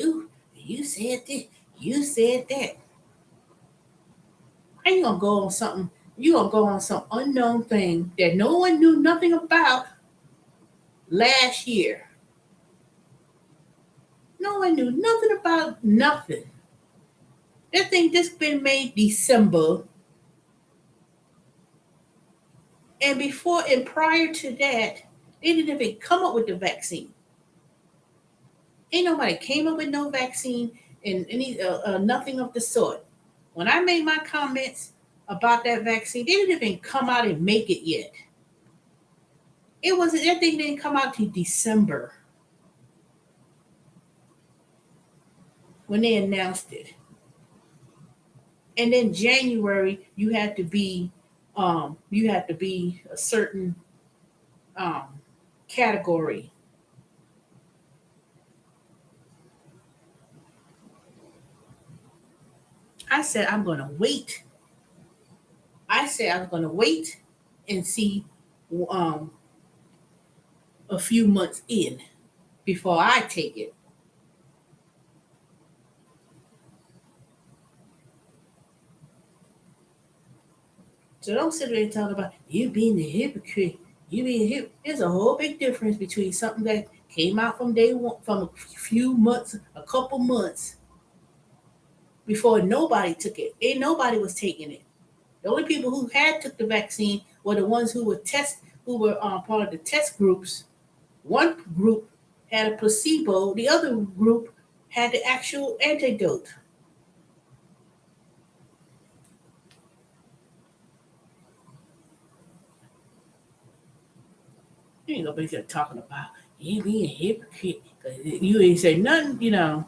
you said this, you said that. And you're gonna go on something, you're gonna go on some unknown thing that no one knew nothing about last year. No one knew nothing about nothing. That thing just been made December. And before and prior to that, they didn't even come up with the vaccine. Ain't nobody came up with no vaccine and any nothing of the sort. When I made my comments about that vaccine, they didn't even come out and make it yet. That thing didn't come out till December when they announced it. And then January, you had to be a certain category. I said I'm going to wait. I said I was going to wait and see a few months in before I take it. So don't sit there and talk about you being a hypocrite. You being hip. There's a whole big difference between something that came out from day one, from a few months, a couple months before nobody took it. Ain't nobody was taking it. The only people who had took the vaccine were the ones who were part of the test groups. One group had a placebo. The other group had the actual antidote. You ain't nobody there talking about you being a hypocrite. You ain't say nothing, you know.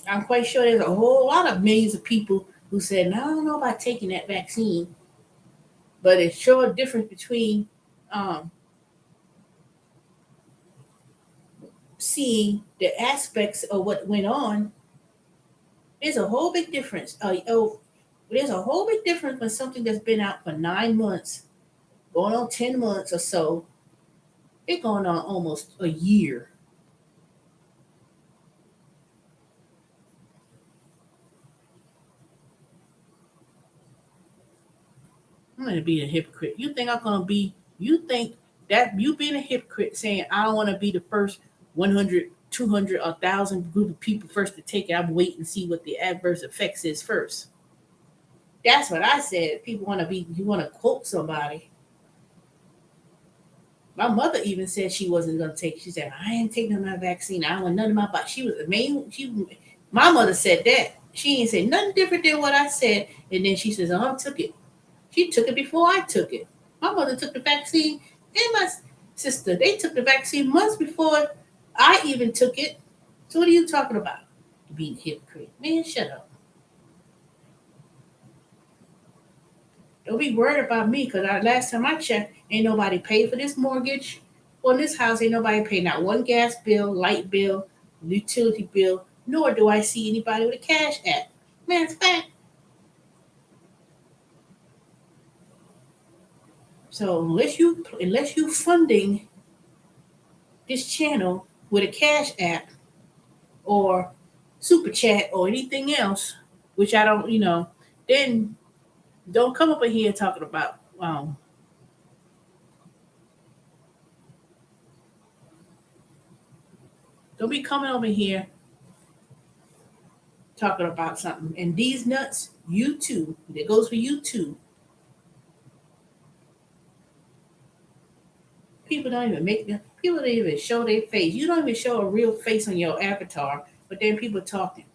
I'm quite sure there's a whole lot of millions of people who said, no, I don't know about taking that vaccine. But it's sure a difference between seeing the aspects of what went on. There's a whole big difference. There's a whole big difference when something that's been out for 9 months, going on 10 months or so, it's going on almost a year. I'm going to be a hypocrite. You think that you being a hypocrite saying, I don't want to be the first 100, 200, 1,000 group of people first to take it. I'm waiting to see what the adverse effects is first. That's what I said. You want to quote somebody. My mother even said she wasn't going to take it. She said, I ain't taking my vaccine. I don't want none of my body. My mother said that. She ain't say nothing different than what I said. And then she says, I took it. She took it before I took it. My mother took the vaccine and my sister, they took the vaccine months before I even took it. So what are you talking about? Being a hypocrite. Man, shut up. Don't be worried about me because last time I checked, ain't nobody paid for this mortgage. On this house, ain't nobody paid not one gas bill, light bill, utility bill, nor do I see anybody with a cash app. Man, it's fact. So unless you funding this channel with a cash app or super chat or anything else, which I don't, then don't come up in here talking about don't be coming over here talking about something. And these nuts, you too, that goes for you too. People don't even show their face. You don't even show a real face on your avatar, but then people talking.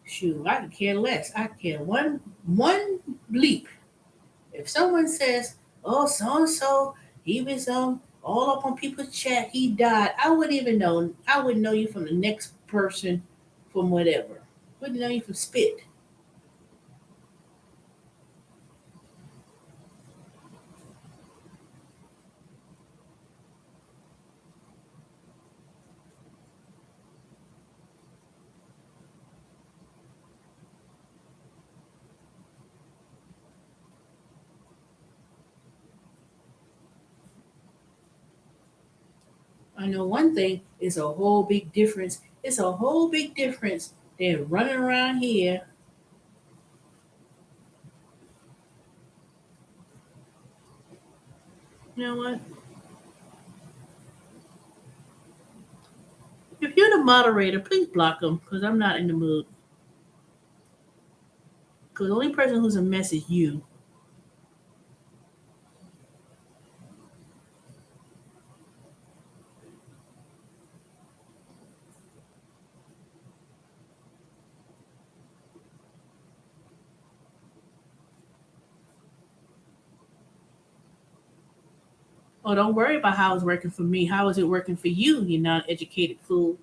Shoot, I could care less. I care one bleep. If someone says, "Oh, so and so, he was all up on people's chat, he died," I wouldn't even know. I wouldn't know you from the next person, from whatever. Wouldn't know you from spit. I know one thing is a whole big difference. It's a whole big difference than running around here. You know what? If you're the moderator, please block them because I'm not in the mood. Because the only person who's a mess is you. Oh, don't worry about how it's working for me. How is it working for you, you non-educated fool?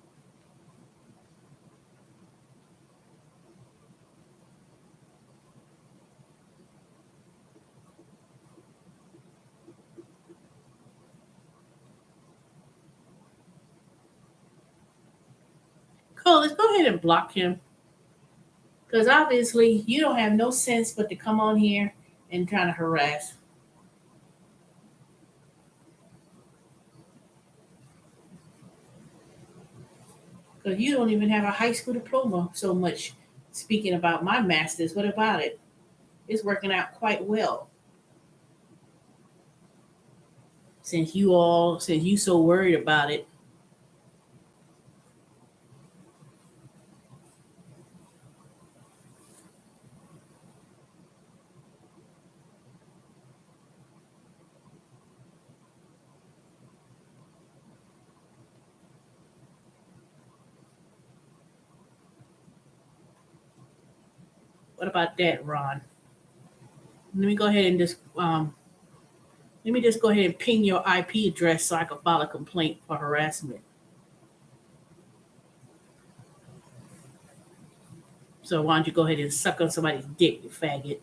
Cole, let's go ahead and block him. Because obviously you don't have no sense but to come on here and trying to harass. Because you don't even have a high school diploma so much speaking about my master's. What about it? It's working out quite well. Since you so worried about it. What about that, Ron? Let me go ahead and just go ahead and ping your IP address so I can file a complaint for harassment. So why don't you go ahead and suck on somebody's dick, you faggot?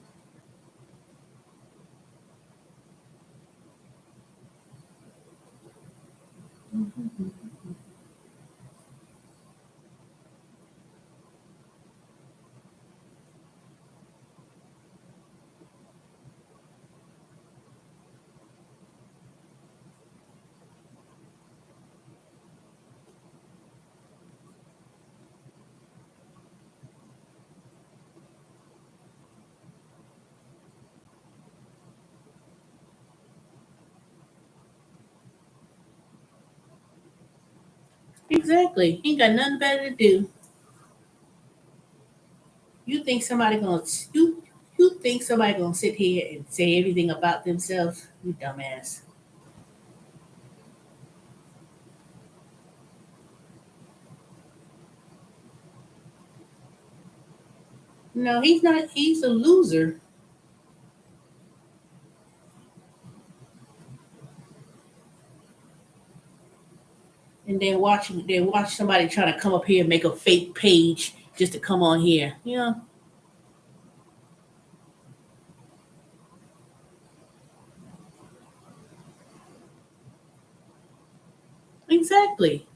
Exactly. He ain't got nothing better to do. You think somebody gonna sit here and say everything about themselves? You dumbass. No, he's not. He's a loser. And then watch somebody trying to come up here and make a fake page just to come on here. You know. Exactly.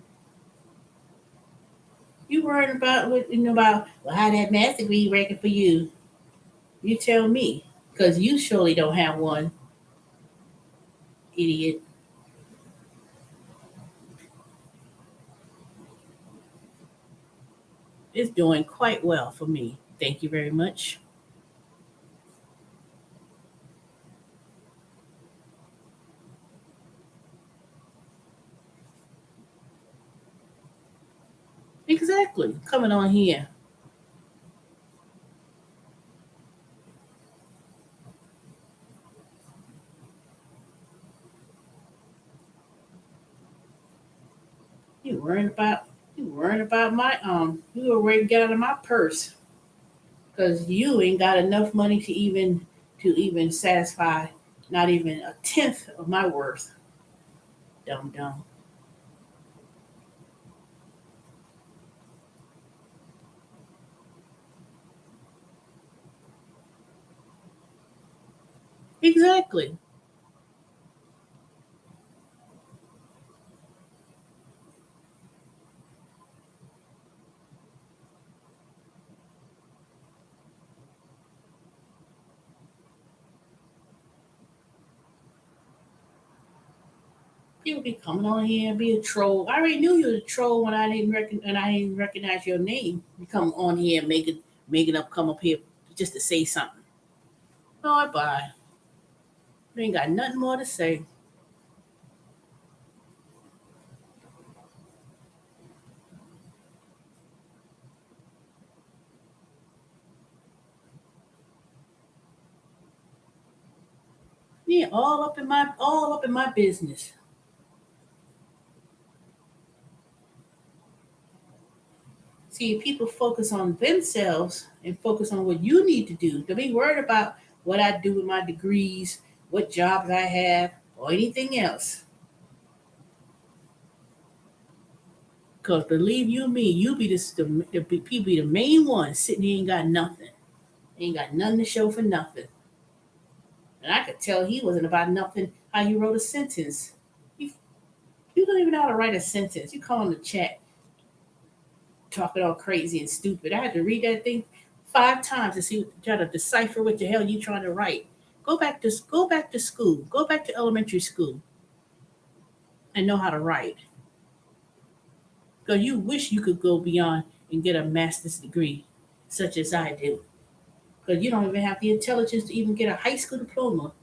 You worried about how that math degree ranking for you. You tell me, because you surely don't have one, idiot. It's doing quite well for me. Thank you very much. Exactly. Coming on here. You worried about my you were worried to get out of my purse. Because you ain't got enough money to even satisfy not even a tenth of my worth. Dumb. Exactly. People be coming on here and be a troll. I already knew you was a troll when I didn't recognize your name. You come on here and come up here just to say something. Bye. You ain't got nothing more to say. Yeah, all up in my business. See, people focus on themselves and focus on what you need to do. Don't be worried about what I do with my degrees, what jobs I have, or anything else. Because believe you me, you be the main one sitting here ain't got nothing. Ain't got nothing to show for nothing. And I could tell he wasn't about nothing how you wrote a sentence. You don't even know how to write a sentence. You call in the chat talking all crazy and stupid. I had to read that thing 5 times to try to decipher what the hell you trying to write. Go back to school. Go back to elementary school and know how to write. Because you wish you could go beyond and get a master's degree, such as I do. Because you don't even have the intelligence to even get a high school diploma,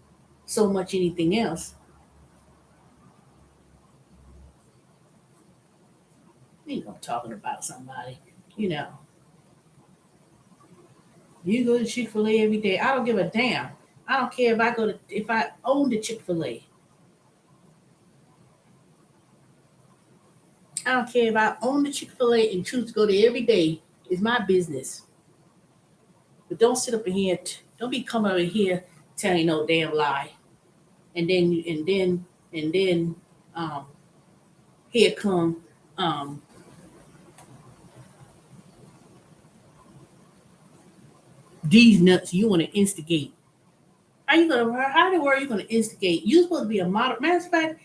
so much anything else. You know, talking about somebody, you know. You go to Chick-fil-A every day. I don't give a damn. I don't care if I own the Chick-fil-A. I don't care if I own the Chick-fil-A and choose to go there every day. It's my business. But don't sit up in here. Don't be coming over here telling no damn lie. And then here come these nuts you want to instigate. How in the world are you gonna instigate? You're supposed to be a moderator. Matter of fact,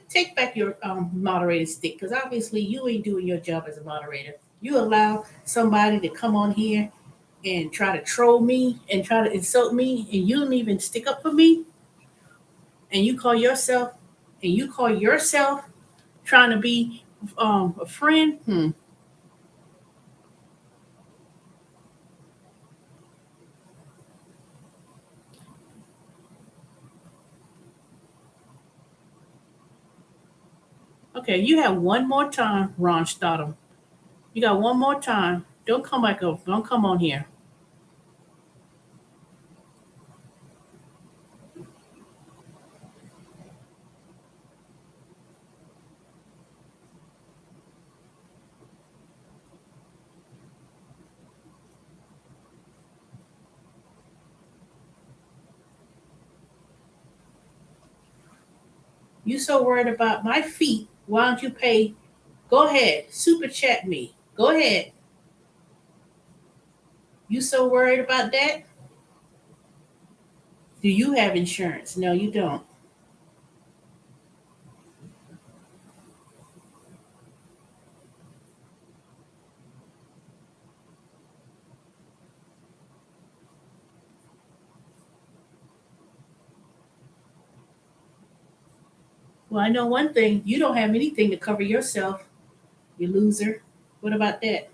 take back your moderator stick, because obviously you ain't doing your job as a moderator. You allow somebody to come on here and try to troll me and try to insult me, and you don't even stick up for me. And you call yourself trying to be a friend. Okay, you have one more time, Ron Stodham. You got one more time. Don't come back over. Don't come on here. You so worried about my feet. Why don't you pay? Go ahead. Super chat me. Go ahead. You so worried about that? Do you have insurance? No, you don't. Well, I know one thing. You don't have anything to cover yourself, you loser. What about that?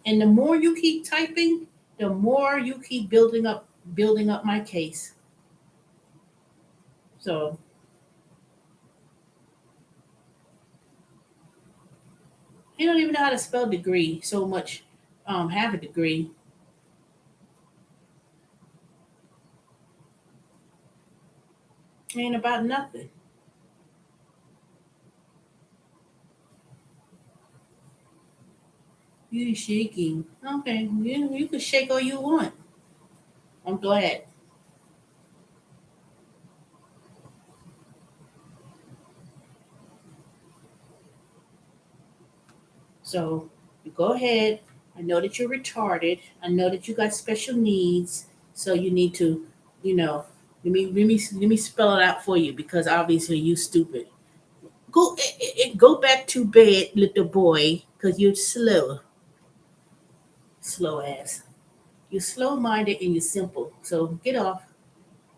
And the more you keep typing, the more you keep building up my case. So you don't even know how to spell degree, so much have a degree. Ain't about nothing. You shaking. Okay, you can shake all you want. I'm glad. So you go ahead. I know that you're retarded. I know that you got special needs. So you need to, let me spell it out for you, because obviously you stupid. Go back to bed, little boy, because you're slow. Slow ass. You're slow-minded and you're simple. So get off.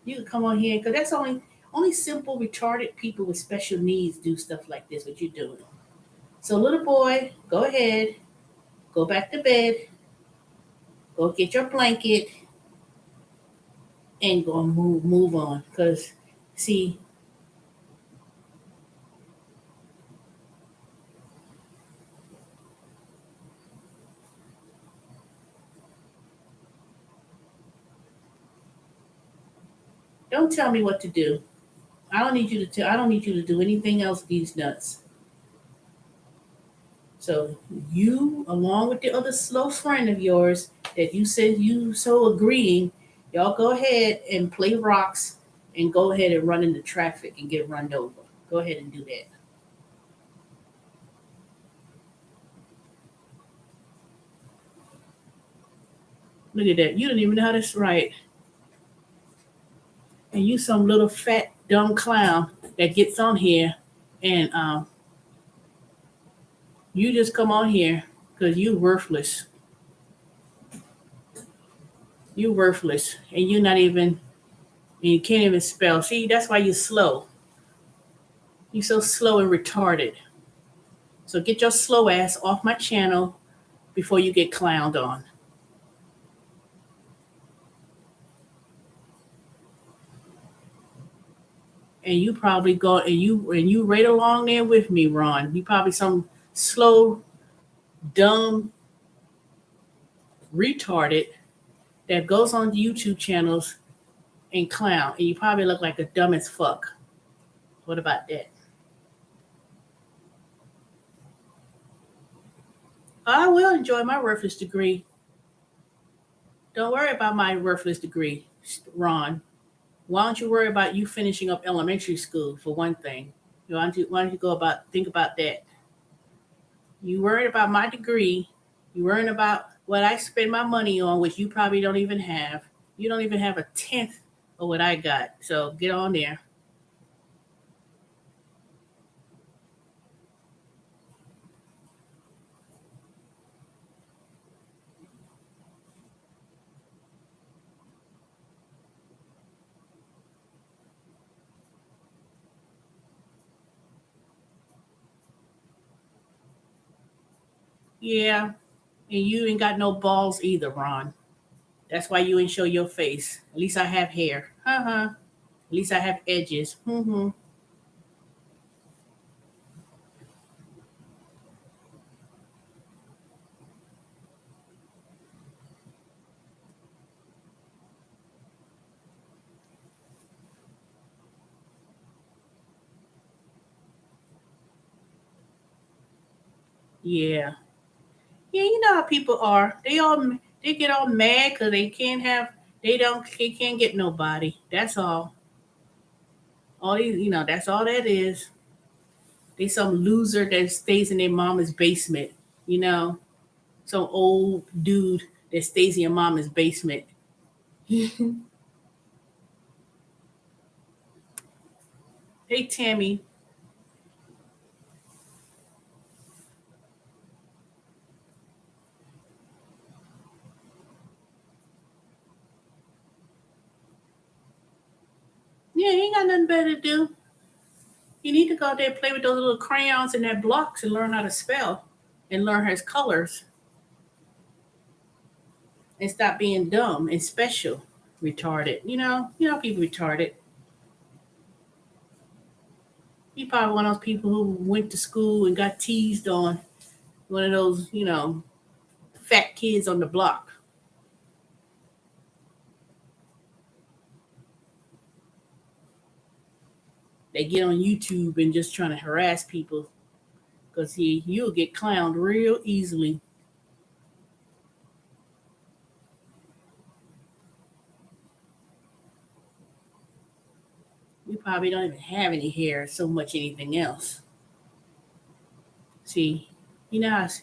You can come on here, because that's only simple, retarded people with special needs do stuff like this, what you're doing. So little boy, go ahead. Go back to bed. Go get your blanket and go move on. Because, see, don't tell me what to do. I don't need you to do anything else, these nuts. So you, along with the other slow friend of yours that you said you so agreeing, y'all go ahead and play rocks and go ahead and run into traffic and get run over. Go ahead and do that. Look at that. You don't even know how to write. And you some little fat dumb clown that gets on here and you just come on here because you worthless. You worthless. And you're not even, and you can't even spell. See, that's why you're slow. You're so slow and retarded. So get your slow ass off my channel before you get clowned on. And you probably go and you right along there with me, Ron. You probably some slow, dumb, retarded that goes on YouTube channels and clown. And you probably look like a dumb as fuck. What about that? I will enjoy my worthless degree. Don't worry about my worthless degree, Ron. Why don't you worry about you finishing up elementary school for one thing? Why don't you think about that? You worried about my degree. You worrying about what I spend my money on, which you probably don't even have. You don't even have a tenth of what I got. So get on there. Yeah, and you ain't got no balls either, Ron. That's why you ain't show your face. At least I have hair. At least I have edges. Yeah. Yeah, you know how people are. They get all mad because they can't get nobody. That's all. All these, that's all that is. They some loser that stays in their mama's basement, some old dude that stays in your mama's basement. Hey, Tammy. Yeah, you ain't got nothing better to do. You need to go out there and play with those little crayons and that blocks and learn how to spell and learn his colors. And stop being dumb and special, retarded. You know people retarded. You probably one of those people who went to school and got teased on. One of those, fat kids on the block. They get on YouTube and just trying to harass people because you'll get clowned real easily. You probably don't even have any hair, so much anything else. See, that's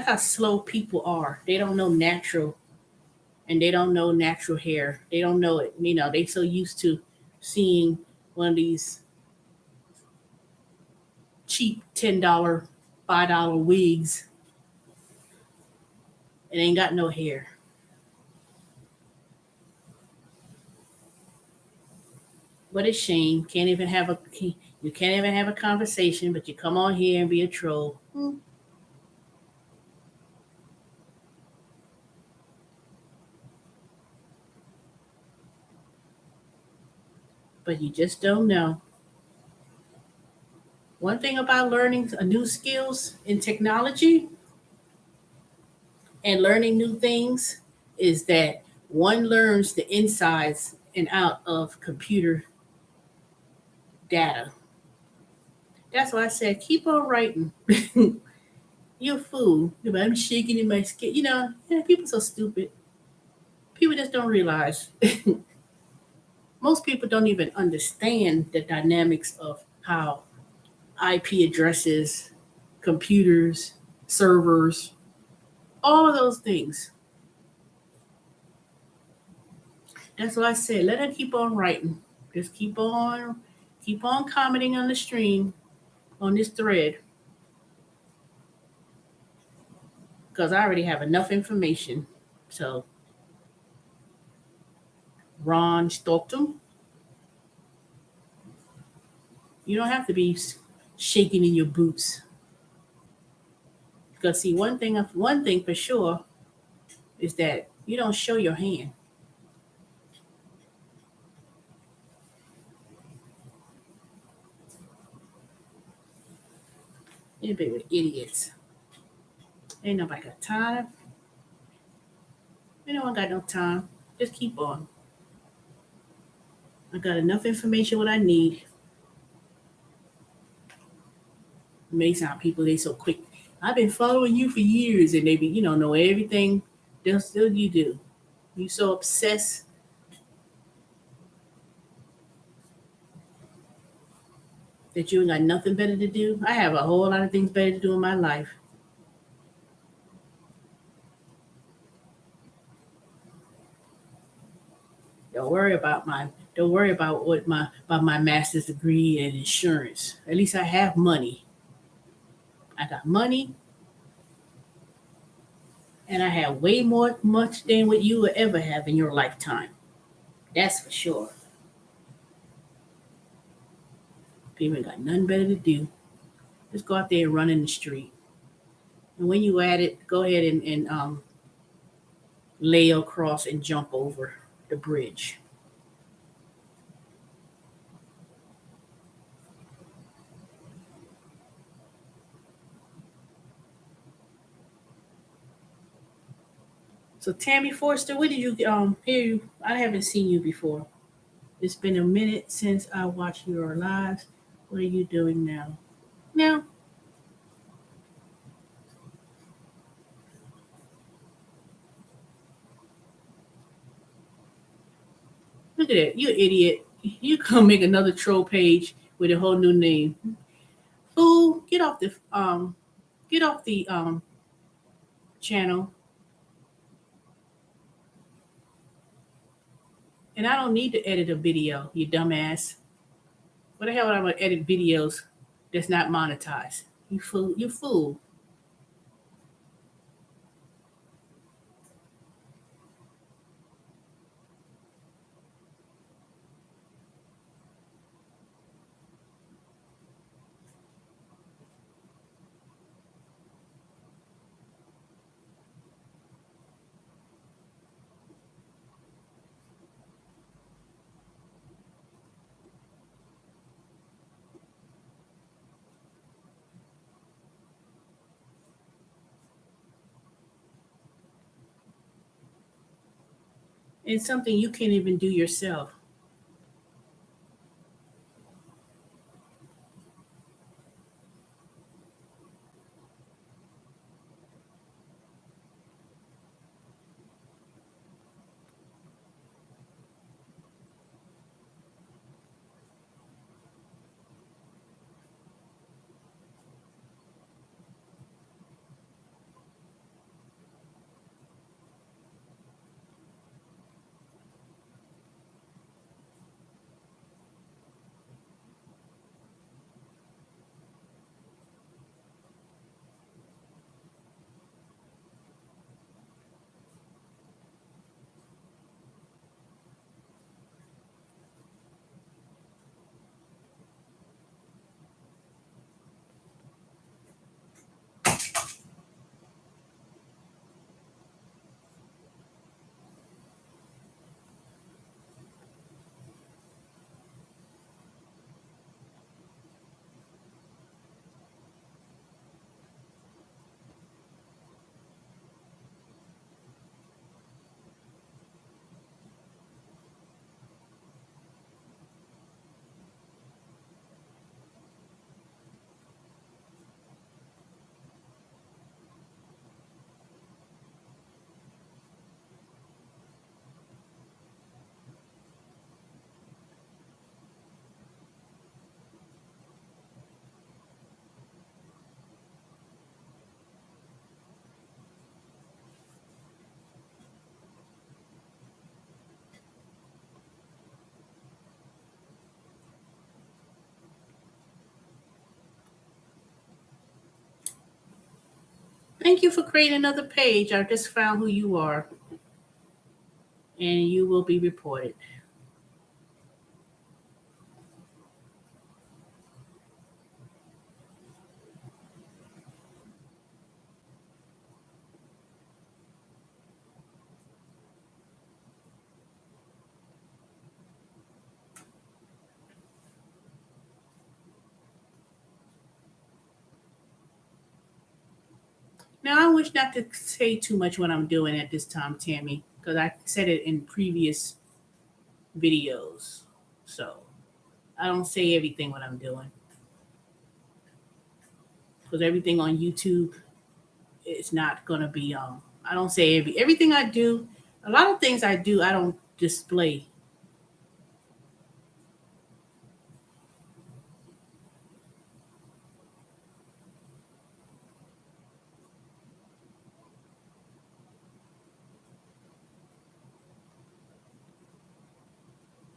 how slow people are. They don't know natural, and they don't know natural hair. They don't know it. They so used to seeing one of these cheap $10, $5 wigs. It ain't got no hair. What a shame. You can't even have a conversation, but you come on here and be a troll. But you just don't know. One thing about learning new skills in technology and learning new things is that one learns the insides and out of computer data. That's why I said, keep on writing. You're a fool. I'm shaking in my skin. People are so stupid. People just don't realize. Most people don't even understand the dynamics of how IP addresses, computers, servers, all of those things. That's what I said. Let her keep on writing. Just keep on commenting on the stream, on this thread. Because I already have enough information. So, Ron Stoltum, you don't have to be shaking in your boots. Because see, one thing for sure is that you don't show your hand. You be with idiots. Ain't nobody got time. Ain't no one got no time. Just keep on. I got enough information what I need. Amazing how people they so quick. I've been following you for years, and they be know everything. They'll still you do. You so obsessed. That you ain't got nothing better to do. I have a whole lot of things better to do in my life. Don't worry about my master's degree and insurance. At least I have money. I got money. And I have way much than what you will ever have in your lifetime. That's for sure. People ain't got nothing better to do. Just go out there and run in the street. And when you at it, go ahead and lay across and jump over the bridge. So Tammy Forster, where did you hear you? I haven't seen you before. It's been a minute since I watched your lives. What are you doing now? Now, look at that. You idiot. You come make another troll page with a whole new name. Fool, get off the channel. And I don't need to edit a video, you dumbass. What the hell am I gonna edit videos that's not monetized? You fool. It's something you can't even do yourself. Thank you for creating another page. I just found who you are. And you will be reported. Now, I wish not to say too much what I'm doing at this time, Tammy, because I said it in previous videos. So I don't say everything what I'm doing. Because everything on YouTube is not going to be, I don't say everything I do. A lot of things I do, I don't display.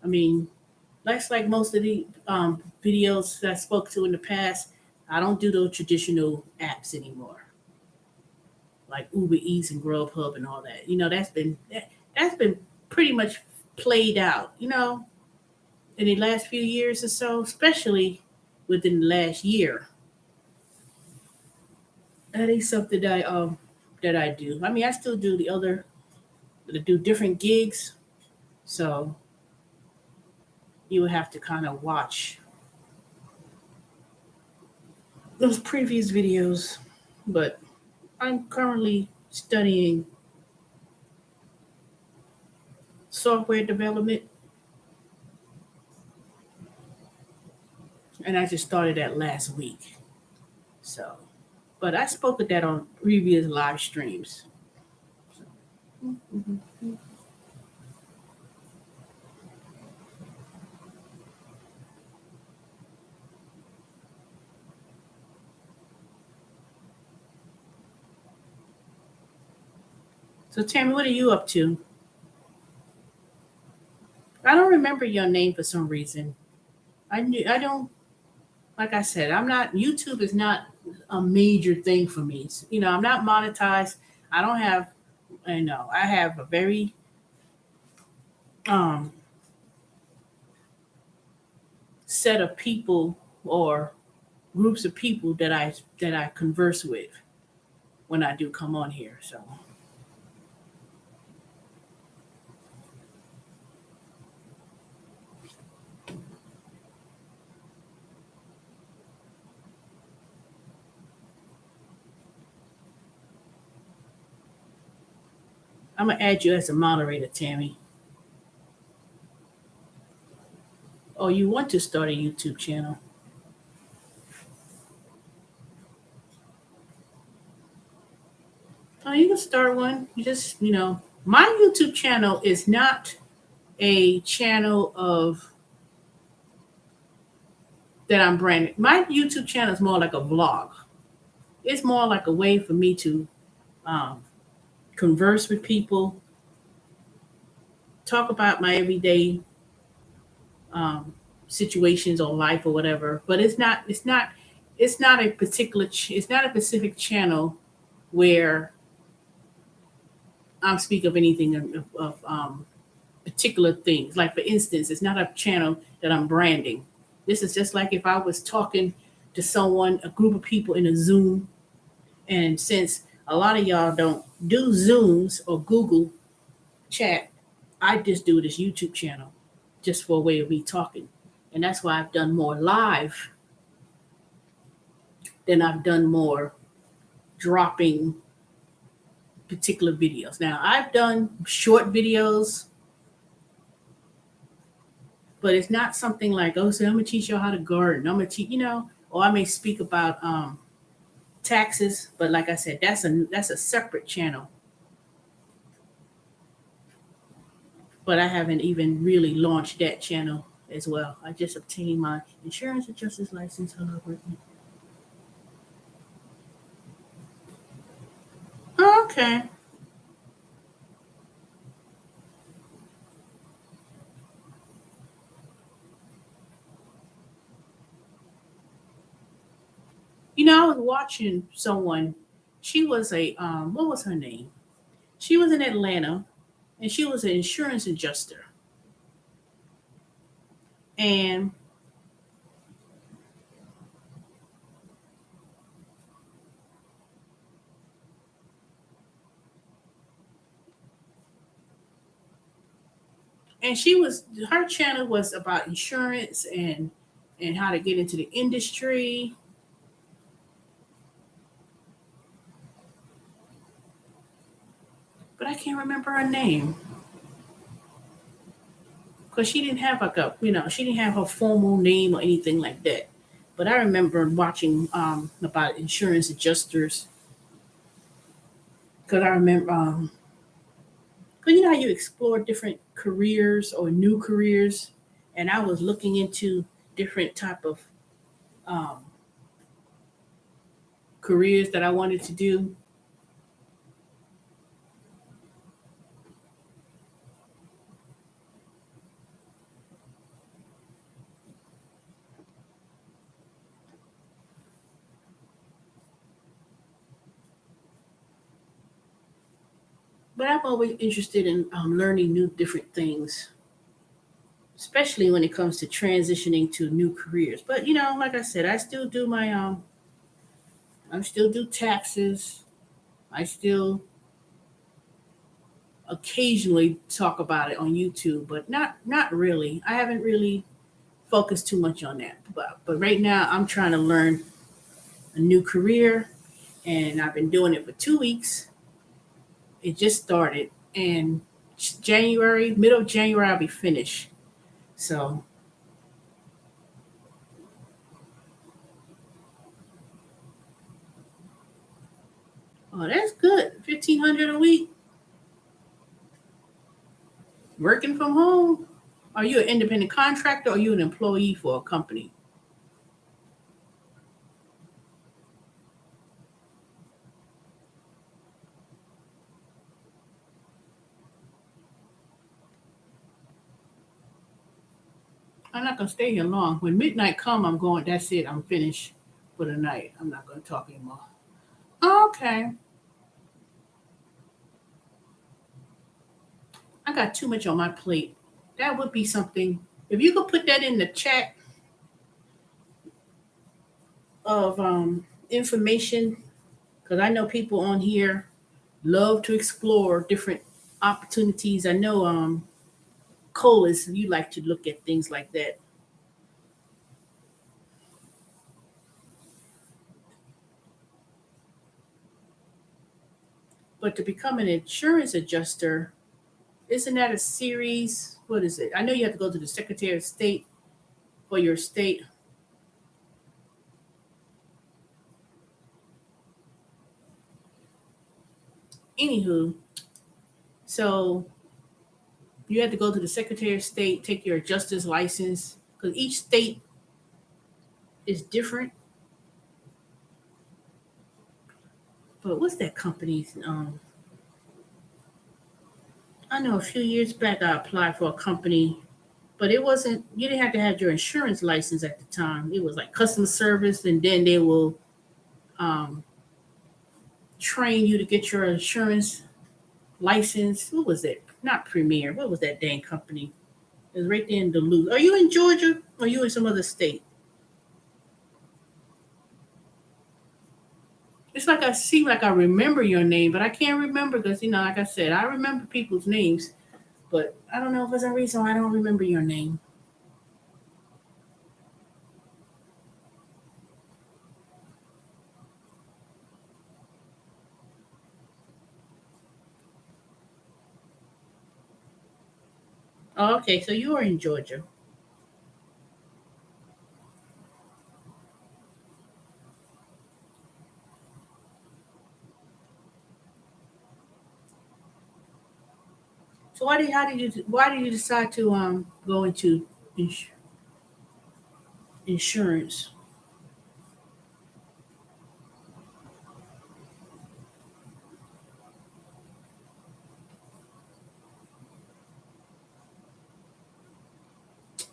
I mean, that's like most of the videos that I spoke to in the past. I don't do those traditional apps anymore, like Uber Eats and Grubhub and all that. You know, that's been pretty much played out. You know, in the last few years or so, especially within the last year. That is something that I do. I mean, I still do do different gigs, so you would have to kind of watch those previous videos. But I'm currently studying software development, and I just started that last week. So, but I spoke of that on previous live streams. So, Tammy, what are you up to? I don't remember your name for some reason. I don't, like I said, I'm not, YouTube is not a major thing for me. You know, I'm not monetized. I don't have, I have a very, set of people or groups of people that I converse with when I do come on here. So I'm gonna add you as a moderator, Tammy. Oh, you want to start a YouTube channel? Oh, you can start one. You just, my YouTube channel is not a channel that I'm branding. My YouTube channel is more like a vlog. It's more like a way for me to converse with people, talk about my everyday situations or life or whatever. But it's not a specific channel where I'm speaking of anything of particular things. Like, for instance, it's not a channel that I'm branding. This is just like if I was talking to someone, a group of people in a Zoom. And since a lot of y'all don't do Zooms or Google Chat, I just do this YouTube channel just for a way of me talking. And that's why I've done more live than I've done more dropping particular videos. Now, I've done short videos, but it's not something like, oh, so I'm gonna teach you how to garden. I'm gonna teach, or I may speak about taxes, but like I said, that's a separate channel. But I haven't even really launched that channel as well. I just obtained my insurance adjuster's license. Okay. I was watching someone She was a what was her name? She was in Atlanta, and she was an insurance adjuster. And her channel was about insurance and how to get into the industry. But I can't remember her name. Because she didn't have she didn't have her formal name or anything like that. But I remember watching about insurance adjusters. Because I remember, because you know how you explore different careers or new careers, and I was looking into different type of careers that I wanted to do. But I'm always interested in learning new different things, especially when it comes to transitioning to new careers. But you know, like I said, I still do my I still do taxes. I still occasionally talk about it on YouTube, but not really. I haven't really focused too much on that. But right now I'm trying to learn a new career, and I've been doing it for 2 weeks. It just started, and middle of January, I'll be finished. So, oh, that's good. $1,500 a week. Working from home. Are you an independent contractor or are you an employee for a company? I'm not gonna stay here long. When midnight come, I'm going. That's it. I'm finished for the night. I'm not gonna talk anymore. Okay. I got too much on my plate. That would be something. If you could put that in the chat of information, because I know people on here love to explore different opportunities. I know Colas, you like to look at things like that. But to become an insurance adjuster, isn't that a series? What is it? I know you have to go to the Secretary of State for your state. Anywho, so you have to go to the Secretary of State, take your adjuster's license, because each state is different. But what's that company's? I know a few years back I applied for a company, but it wasn't, you didn't have to have your insurance license at the time. It was like customer service, and then they will train you to get your insurance license. What was it? Not Premier. What was that dang company? It was right there in Duluth. Are you in Georgia or are you in some other state? It's like I seem like I remember your name, but I can't remember because, you know, like I said, I remember people's names, but I don't know if there's a reason why I don't remember your name. Oh, okay, so you are in Georgia. So why did you decide to go into insurance?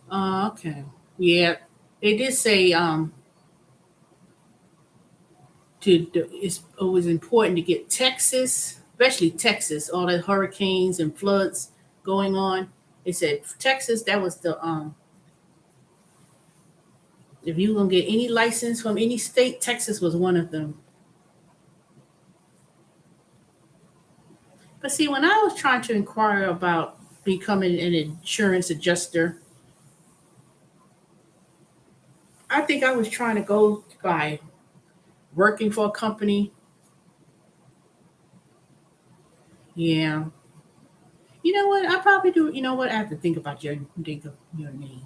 Okay. Yeah. They did say it's always important to get Texas, especially Texas, all the hurricanes and floods going on. They said Texas, that was the if you gonna get any license from any state, Texas was one of them. But see, when I was trying to inquire about becoming an insurance adjuster, I think I was trying to go by working for a company. Yeah. You know what? I probably do. You know what? I have to think about your name.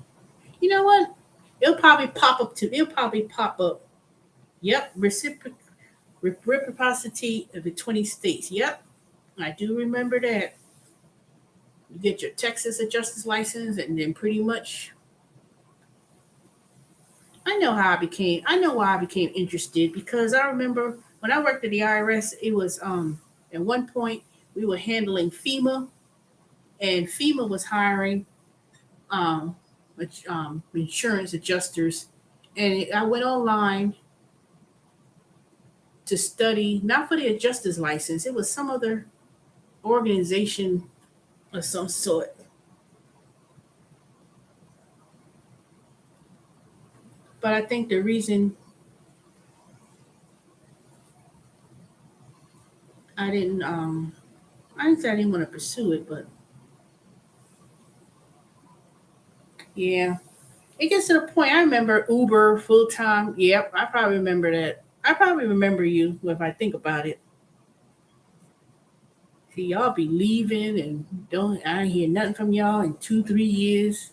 You know what? It'll probably pop up. Yep. Reciprocity of the 20 states. Yep. I do remember that. You get your Texas adjuster's license, and then pretty much I know why I became interested, because I remember when I worked at the IRS, it was at one point we were handling FEMA, and FEMA was hiring insurance adjusters, and I went online to study, not for the adjuster's license, it was some other organization of some sort. But I think the reason I didn't say I didn't want to pursue it, but yeah. It gets to the point. I remember Uber full time. Yep, I probably remember that. I probably remember you if I think about it. See, y'all be leaving and I don't hear nothing from y'all in 2-3 years.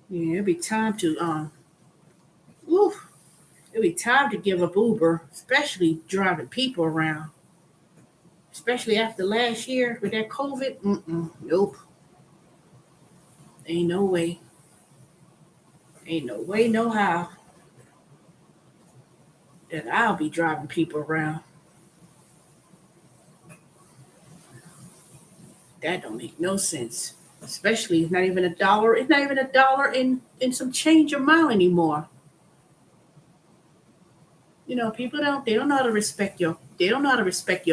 Yeah, it'll be time to it'll be time to give up Uber, especially driving people around. Especially after last year with that COVID. Nope. Ain't no way. Ain't no way, no how that I'll be driving people around. That don't make no sense. Especially it's not even a dollar. It's not even a dollar in some change a mile anymore. You know, people don't know how to respect your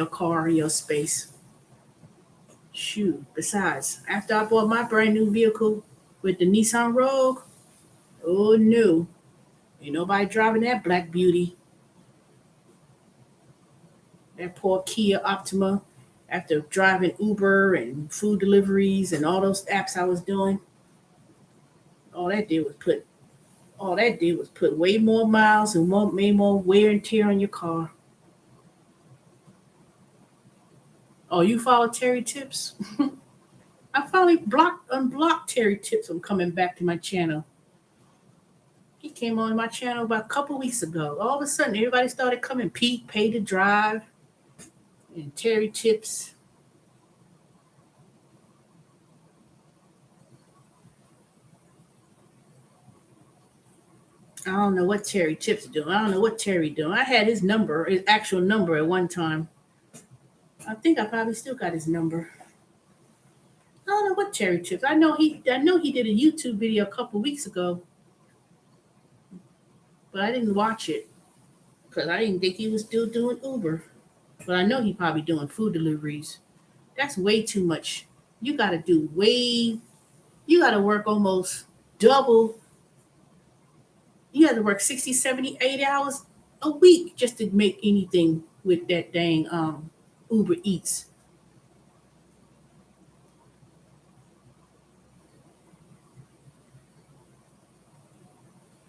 car or your space. Shoot. Besides, after I bought my brand new vehicle with the Nissan Rogue, oh no. Ain't nobody driving that black beauty. That poor Kia Optima. After driving Uber and food deliveries and all those apps I was doing, all that did was put way more miles and made more wear and tear on your car. Oh, you follow Terry Tips? I finally unblocked Terry Tips from coming back to my channel. He came on my channel about a couple weeks ago. All of a sudden, everybody started coming. Pete, Pay to Drive, and Terry Tips. I don't know what Terry Tips doing. I don't know what Terry doing. I had his actual number at one time. I think I probably still got his number. I don't know what Terry Tips. I know he did a YouTube video a couple weeks ago, but I didn't watch it because I didn't think he was still doing Uber. But I know he probably doing food deliveries. That's way too much. You got to work almost double. You have to work 60, 70, 80 hours a week just to make anything with that dang Uber Eats.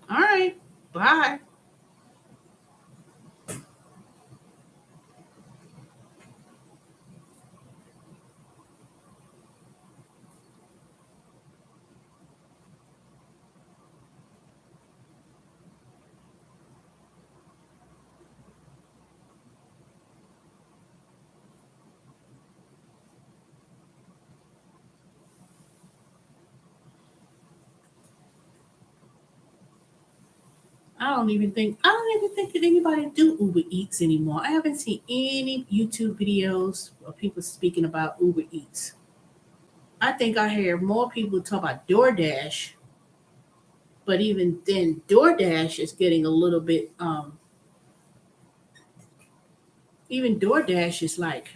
All right. Bye. I don't even think even think that anybody do Uber Eats anymore. I haven't seen any YouTube videos of people speaking about Uber Eats. I think I hear more people talk about DoorDash, but even then, DoorDash is getting a little bit. Even DoorDash is like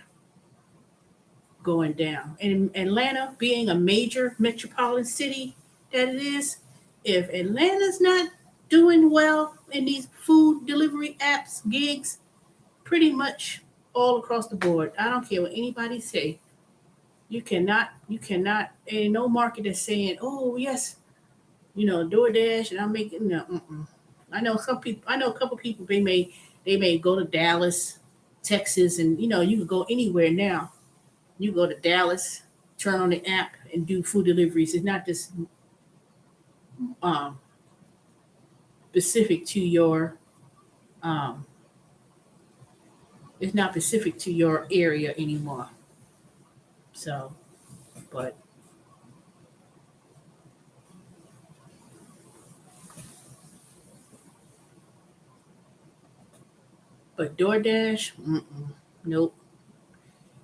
going down. And Atlanta, being a major metropolitan city that it is, if Atlanta's not doing well in these food delivery apps, gigs, pretty much all across the board. I don't care what anybody say. You cannot, ain't no market that's saying, oh yes, DoorDash and I'm making no. I know a couple people they may go to Dallas, Texas, and you can go anywhere now. You go to Dallas, turn on the app and do food deliveries. It's not just specific to your it's not specific to your area anymore. So, but DoorDash, nope.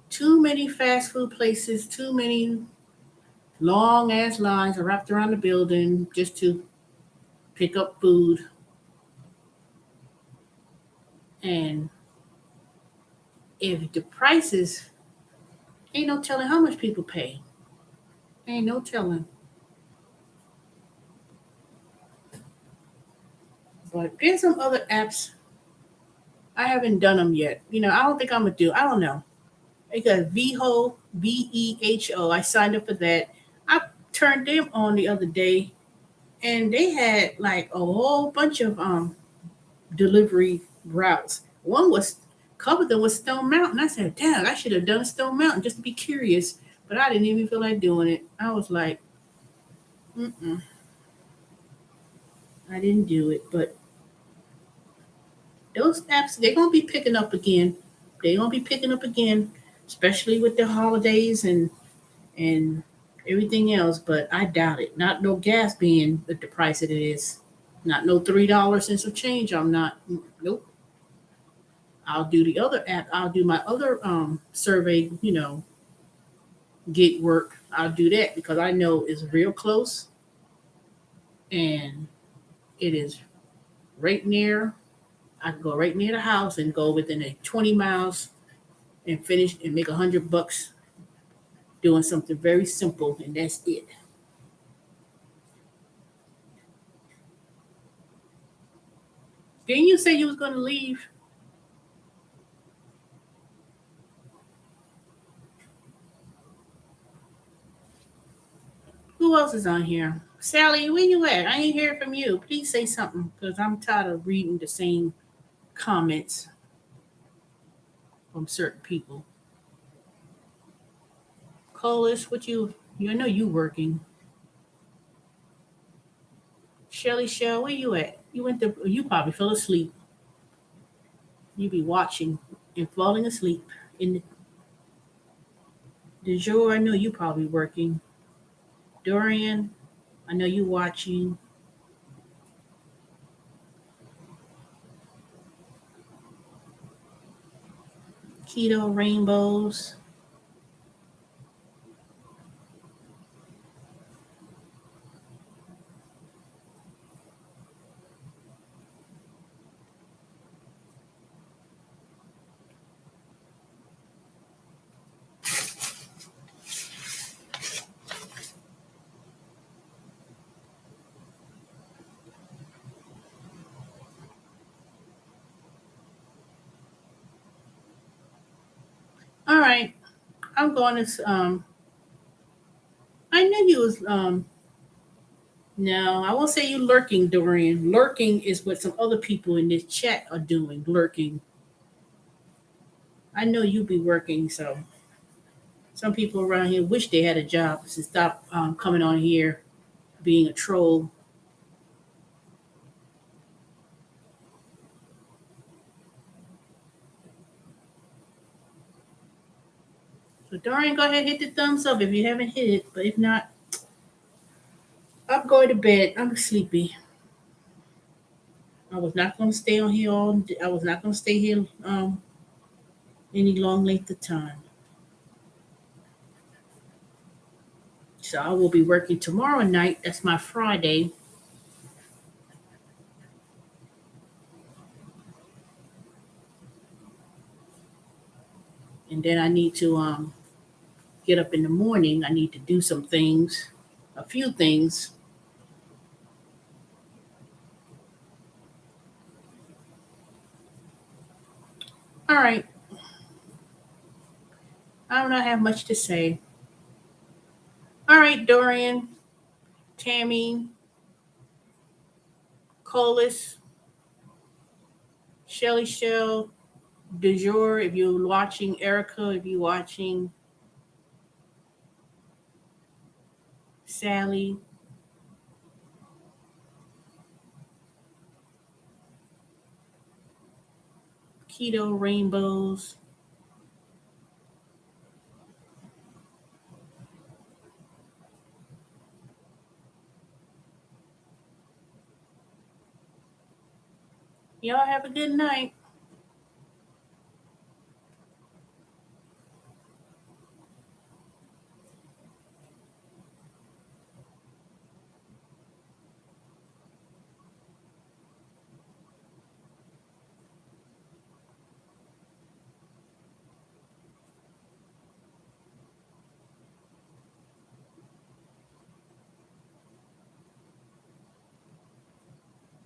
Too many fast food places, too many long ass lines are wrapped around the building just to pick up food. And if the prices, ain't no telling how much people pay. Ain't no telling. But there's some other apps. I haven't done them yet. I don't think I'm going to do. I don't know. I got Veho, Veho. I signed up for that. I turned them on the other day, and they had like a whole bunch of delivery routes. One was covered them with Stone Mountain. I said, damn, I should have done Stone Mountain just to be curious, but I didn't even feel like doing it. I was like, I didn't do it, but those apps, they're going to be picking up again. Especially with the holidays and everything else, but I doubt it. Not no gas being at the price that it is. Not no $3 and some change. I'm not. Nope. I'll do the other app. I'll do my other survey, gig work. I'll do that because I know it's real close and it is right near. I can go right near the house and go within 20 miles and finish and make $100 doing something very simple, and that's it. Didn't you say you was going to leave? Who else is on here? Sally, where you at? I ain't hear from you. Please say something because I'm tired of reading the same comments from certain people. Colas, I know you working. Shelly Shell, where you at? You probably fell asleep. You be watching and falling asleep in the jour. I know you probably working. Dorian, I know you watching. Keto Rainbows. All right, I'm going to, I knew you was, no, I won't say you lurking, Dorian. Lurking is what some other people in this chat are doing, lurking. I know you be working, so some people around here wish they had a job to stop coming on here being a troll. So Dorian, go ahead, hit the thumbs up if you haven't hit it. But if not, I'm going to bed. I'm sleepy. I was not going to stay on here all. I was not going to stay here any long length of time. So I will be working tomorrow night. That's my Friday. And then I need to get up in the morning. I need to do some things, a few things. All right. I do not have much to say. All right, Dorian, Tammy, Colas, Shelly Shell, Du jour, if you're watching, Erica, if you're watching, Sally, Keto Rainbows, y'all have a good night.